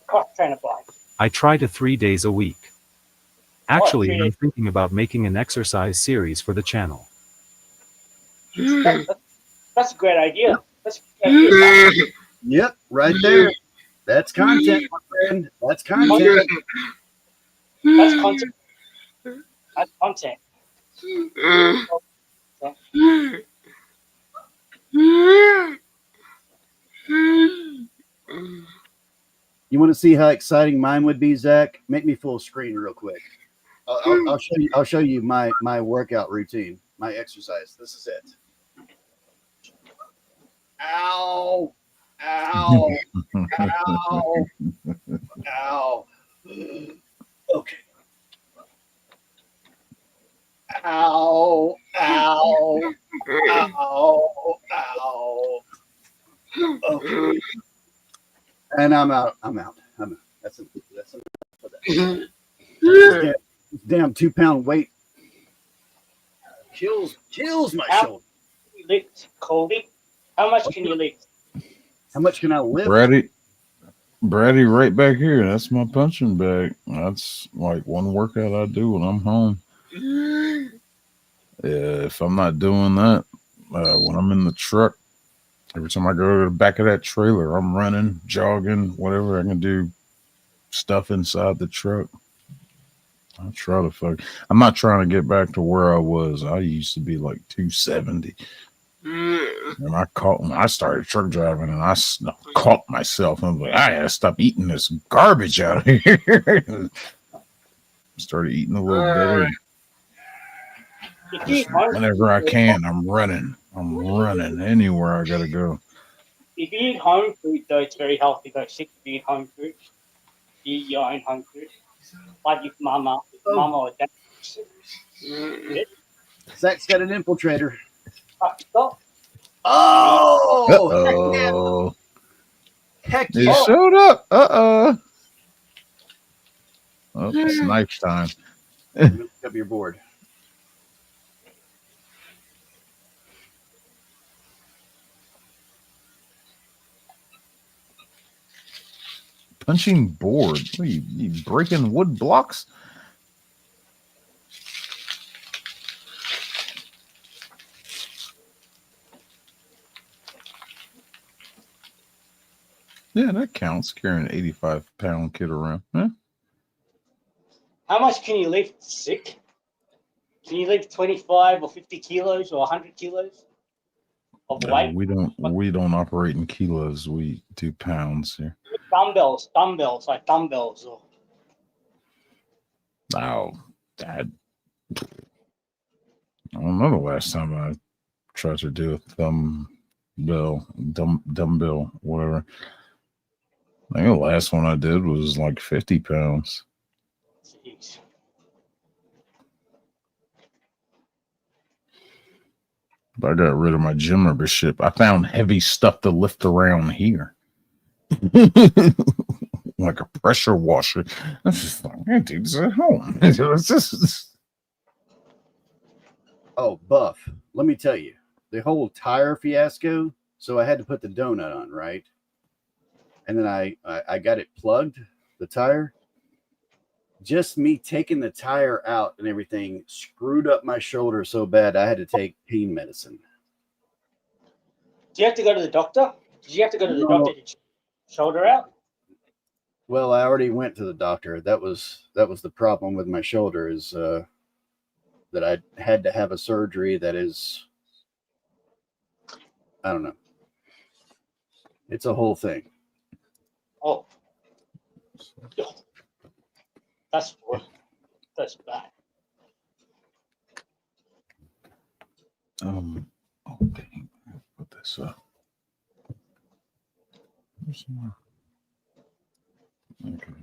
cross trainer bike. I try to 3 days a week. Actually, 3 I'm days. thinking about making an exercise series for the channel. That's a great idea. Yep, right there. That's content, my friend. That's content. That's content. That's content. You want to see how exciting mine would be, Zach? Make me full screen real quick. I'll show you. I'll show you my workout routine, my exercise. This is it. Ow! Ow! Ow! Ow! Okay. Ow! Ow! Ow! Ow! Okay. And I'm out. I'm out. That's enough for that. This damn 2-pound weight kills my shoulder. You lift, Colby. How much can you lift? How much can I lift? Brady, right back here. That's my punching bag. That's like one workout I do when I'm home. Yeah, if I'm not doing that, when I'm in the truck, every time I go to the back of that trailer, I'm running, jogging, whatever I can do, stuff inside the truck. I try to fuck. I'm not trying to get back to where I was. I used to be like 270. And I started truck driving, and I caught myself. I'm like, I gotta stop eating this garbage out of here. Started eating a little better. Whenever I can, I'm running. I'm running anywhere I gotta go. If you eat home food, though, it's very healthy. Though, sick to eat home food. Eat your own home food. Like if mama or dad. Zach's got an infiltrator. Stop. Oh! Heck He yeah. showed up. Oh, it's knife time. Pick up your board. Punching board. What are you breaking wood blocks? Yeah, that counts. Carrying an 85-pound kid around. Huh? How much can you lift, sick? Can you lift 25 or 50 kilos or 100 kilos of weight? We don't operate in kilos. We do pounds here. Dumbbells, like dumbbells. Or... Oh, Dad. I don't know the last time I tried to do a dumbbell, whatever. I think the last one I did was like 50 pounds. Jeez. But I got rid of my gym membership. I found heavy stuff to lift around here. Like a pressure washer. I was just like, I do this at home. It's just... Oh, Buff, let me tell you, the whole tire fiasco. So I had to put the donut on, right? And then I got it plugged, the tire. Just me taking the tire out and everything screwed up my shoulder so bad I had to take pain medicine. Do you have to go to the doctor? Did you have to go to the doctor to get your shoulder out? Well, I already went to the doctor. That was the problem with my shoulder is that I had to have a surgery that is, I don't know. It's a whole thing. Oh. That's bad. Oh dang. Put this up. There's more. Okay.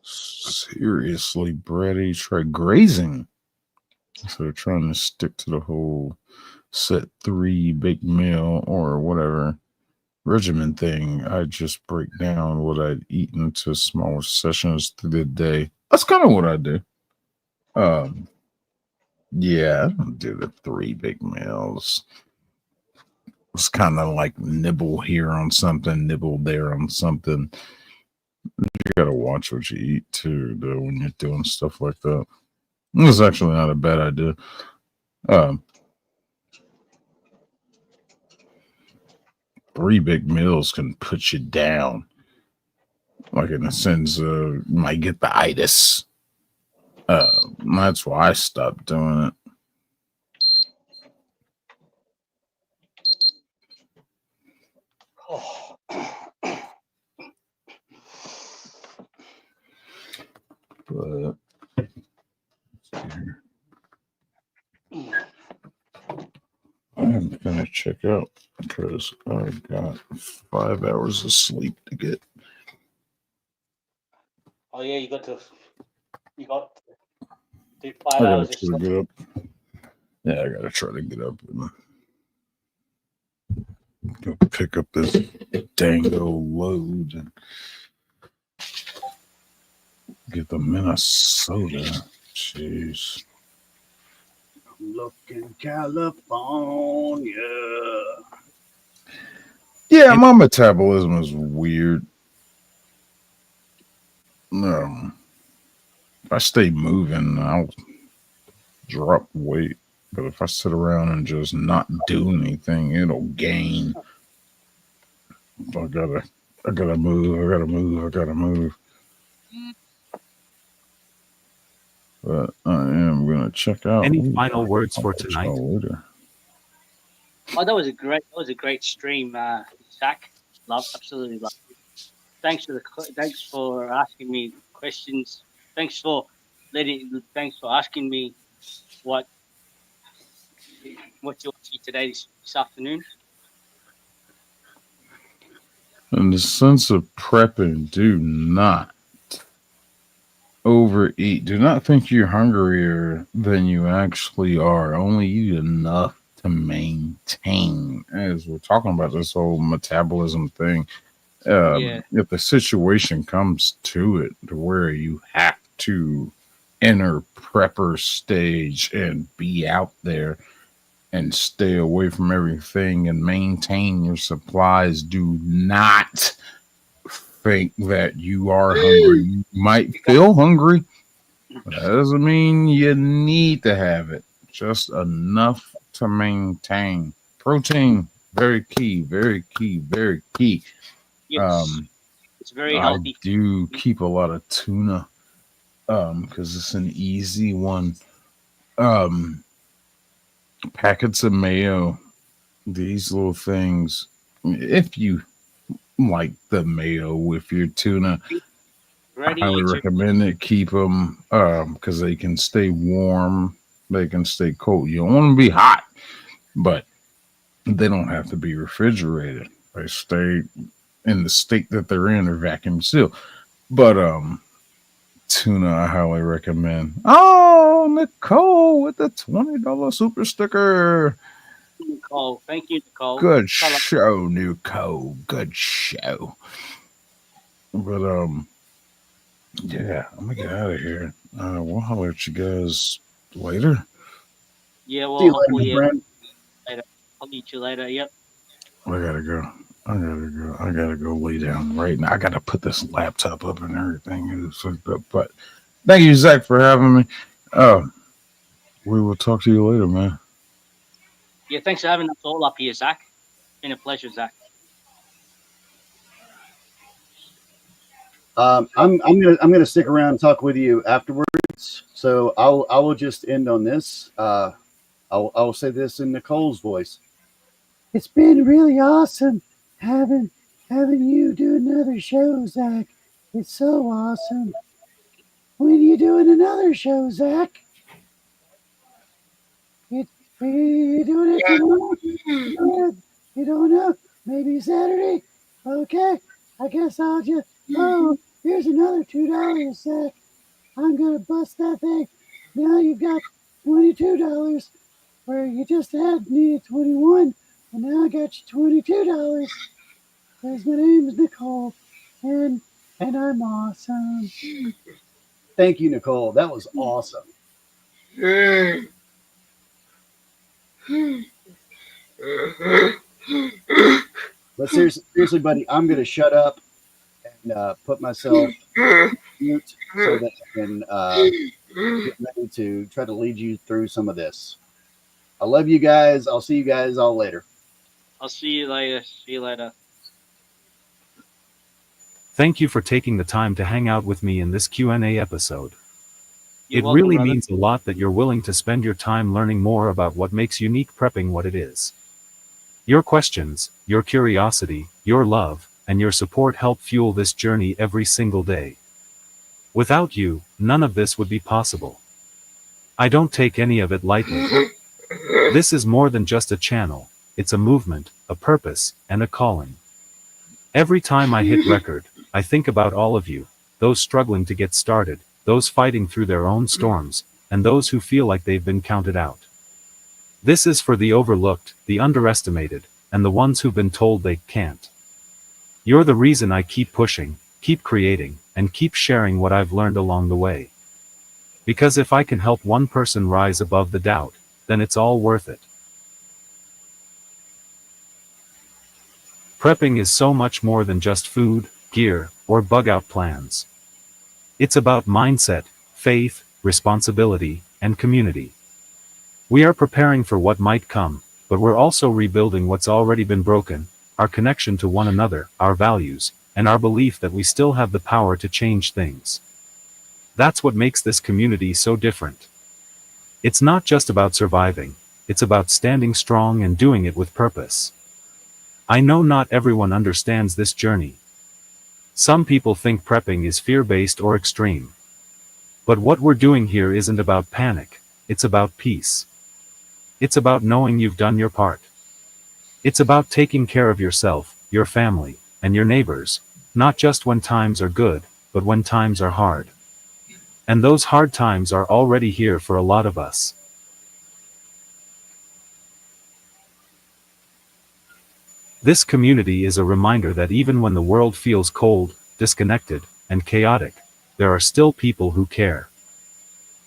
Seriously, Brady, try grazing. So trying to stick to the whole set 3 big meal or whatever regimen thing. I just break down what I'd eat into smaller sessions through the day. That's kind of what I do. Yeah, I don't do the 3 big meals. It's kind of like nibble here on something, nibble there on something. You gotta watch what you eat too, though, when you're doing stuff like that. It's actually not a bad idea. 3 big meals can put you down. Like in the sense of you might get the itis. That's why I stopped doing it. Oh. But I'm gonna check out because I've got 5 hours of sleep to get. Oh yeah, you got to do 5 I gotta hours of try to sleep. get up. Yeah, I gotta try to get up and go pick up this dango load and get the Minnesota. Jeez. Looking California. Yeah, my metabolism is weird. If I stay moving, I'll drop weight. But if I sit around and just not do anything, it'll gain. I gotta move. But I am gonna check out. Any final words for tonight? Later. Oh, that was a great stream, Zach. Absolutely love it. Thanks for asking me questions. Thanks for asking me what you want to see today this afternoon. In the sense of prepping, do not overeat. Do not think you're hungrier than you actually are. Only eat enough to maintain. As we're talking about this whole metabolism thing, if the situation comes to it to where you have to enter prepper stage and be out there and stay away from everything and maintain your supplies, do not think that you are hungry. You might feel hungry. That doesn't mean you need to have it. Just enough to maintain. Protein, very key, very key, very key. Yes, it's very healthy. I do keep a lot of tuna because it's an easy one. Packets of mayo, these little things. If you like the mayo with your tuna, I highly recommend it. Keep them because they can stay warm. They can stay cold. You don't want them to be hot, but they don't have to be refrigerated. They stay in the state that they're in or vacuum sealed. But tuna, I highly recommend. Oh, Nicole with the $20 super sticker. Nicole, thank you, Nicole. Good show, Nicole. Good show. But yeah, I'm gonna get out of here. We'll holler at you guys later. Yeah, well, See you hopefully, later, later. I'll meet you later. Yep. I gotta go. I gotta go lay down right now. I gotta put this laptop up and everything. It's fucked up. But thank you, Zach, for having me. We will talk to you later, man. Yeah, thanks for having us all up here, Zach. It's been a pleasure, Zach. I'm gonna stick around and talk with you afterwards. So I will just end on this. I'll say this in Nicole's voice. It's been really awesome having you do another show, Zach. It's so awesome. When are you doing another show, Zach? Are you doing it tomorrow? You don't know? Maybe Saturday? Okay. I guess I'll just. Oh, here's another $2, Zach. I'm gonna bust that thing. Now you've got $22, where you just had needed 21, and now I got you $22. Because my name's Nicole, and I'm awesome. Thank you, Nicole. That was awesome. But seriously, buddy, I'm gonna shut up and put myself mute so that I can get ready to try to lead you through some of this. I love you guys. I'll see you guys all later. I'll see you later. See you later. Thank you for taking the time to hang out with me in this Q&A episode. You're It welcome, really brother. means a lot that you're willing to spend your time learning more about what makes unique prepping what it is. Your questions, your curiosity, your love, and your support help fuel this journey every single day. Without you, none of this would be possible. I don't take any of it lightly. This is more than just a channel, it's a movement, a purpose, and a calling. Every time I hit record, I think about all of you, those struggling to get started, those fighting through their own storms, and those who feel like they've been counted out. This is for the overlooked, the underestimated, and the ones who've been told they can't. You're the reason I keep pushing, keep creating, and keep sharing what I've learned along the way. Because if I can help one person rise above the doubt, then it's all worth it. Prepping is so much more than just food, gear, or bug-out plans. It's about mindset, faith, responsibility, and community. We are preparing for what might come, but we're also rebuilding what's already been broken, our connection to one another, our values, and our belief that we still have the power to change things. That's what makes this community so different. It's not just about surviving, it's about standing strong and doing it with purpose. I know not everyone understands this journey. Some people think prepping is fear-based or extreme. But what we're doing here isn't about panic, it's about peace. It's about knowing you've done your part. It's about taking care of yourself, your family, and your neighbors, not just when times are good, but when times are hard. And those hard times are already here for a lot of us. This community is a reminder that even when the world feels cold, disconnected, and chaotic, there are still people who care.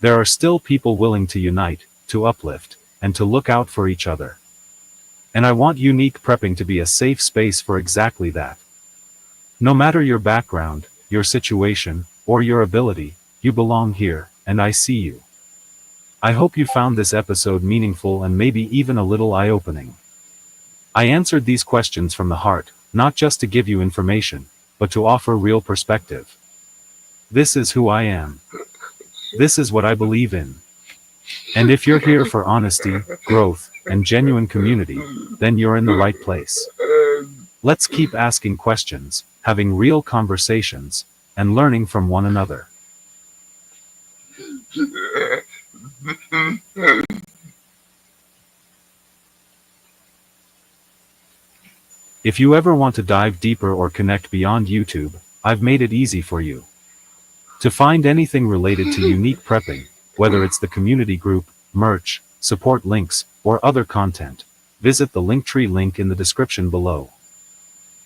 There are still people willing to unite, to uplift, and to look out for each other. And I want unique prepping to be a safe space for exactly that. No matter your background, your situation, or your ability, you belong here, and I see you. I hope you found this episode meaningful and maybe even a little eye-opening. I answered these questions from the heart, not just to give you information, but to offer real perspective. This is who I am. This is what I believe in. And if you're here for honesty, growth, and genuine community, then you're in the right place. Let's keep asking questions, having real conversations, and learning from one another. If you ever want to dive deeper or connect beyond YouTube, I've made it easy for you. To find anything related to unique prepping, whether it's the community group, merch, support links, or other content, visit the LinkTree link in the description below.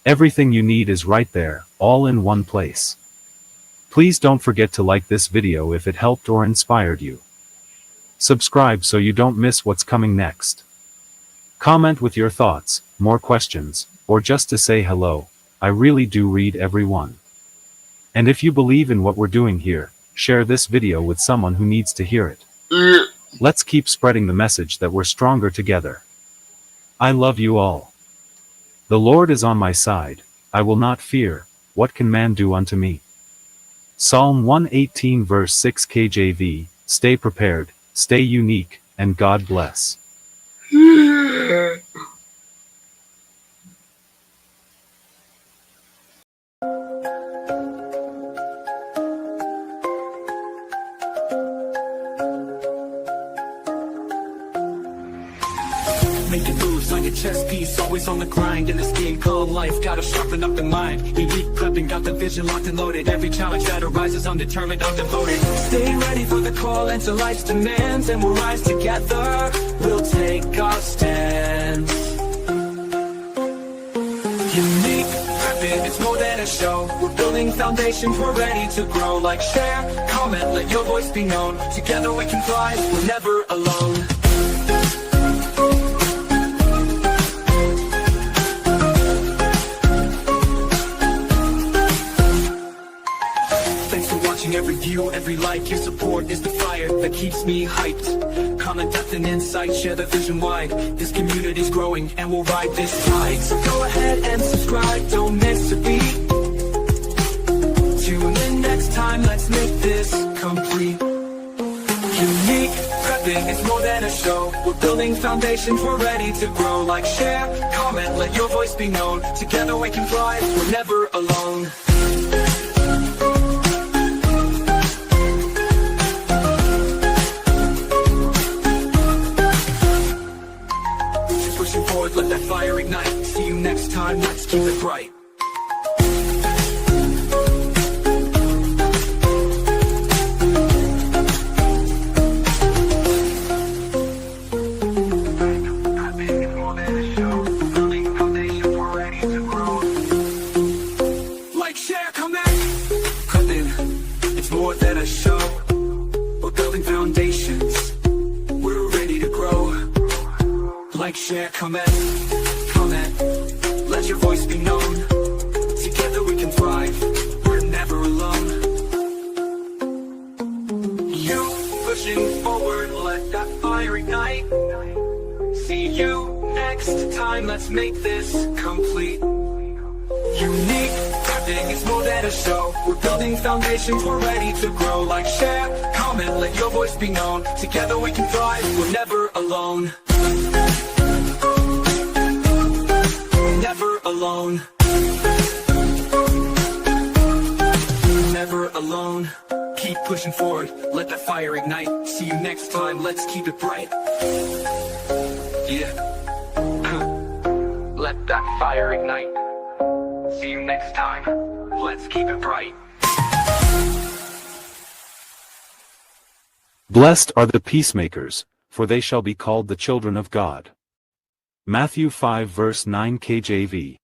Everything you need is right there, all in one place. Please don't forget to like this video if it helped or inspired you. Subscribe so you don't miss what's coming next. Comment with your thoughts, more questions, or just to say hello. I really do read every one. And if you believe in what we're doing here, share this video with someone who needs to hear it. Let's keep spreading the message that we're stronger together. I love you all. The Lord is on my side, I will not fear, what can man do unto me? Psalm 118 verse 6 KJV, stay prepared, stay unique, and God bless. Making moves like a chess piece, always on the grind in this game called life. Gotta sharpen up the mind. Unique prepping, got the vision locked and loaded. Every challenge that arises, I'm determined, I'm devoted. Stay ready for the call, answer life's demands, and we'll rise together. We'll take our stand. Unique prepping, it's more than a show. We're building foundations, we're ready to grow. Like, share, comment, let your voice be known. Together we can thrive, we're never alone. Every view, every like, your support is the fire that keeps me hyped. Common depth and insight, share the vision wide. This community's growing and we'll ride this tide. So go ahead and subscribe, don't miss a beat. Tune in next time, let's make this complete. Unique prepping, it's more than a show. We're building foundations, we're ready to grow. Like, share, comment, let your voice be known. Together we can thrive, we're never alone. Pushing forward, let that fire ignite. See you next time, let's keep it bright. Like, share, comment. Prepping, it's more than a show. We're building foundations, we're ready to grow. Like, share, comment, let your voice be known. Together we can thrive, we're never alone. You pushing forward, let that fire ignite. See you next time, let's make this complete. Unique prepping, it's more than a show. We're building foundations, we're ready to grow. Like, share, comment, let your voice be known. Together we can thrive, we're never alone. Never alone. Never alone. Keep pushing forward, let that fire ignite. See you next time, let's keep it bright. Yeah. Let that fire ignite. See you next time, let's keep it bright. Blessed are the peacemakers, for they shall be called the children of God. Matthew 5 verse 9 KJV.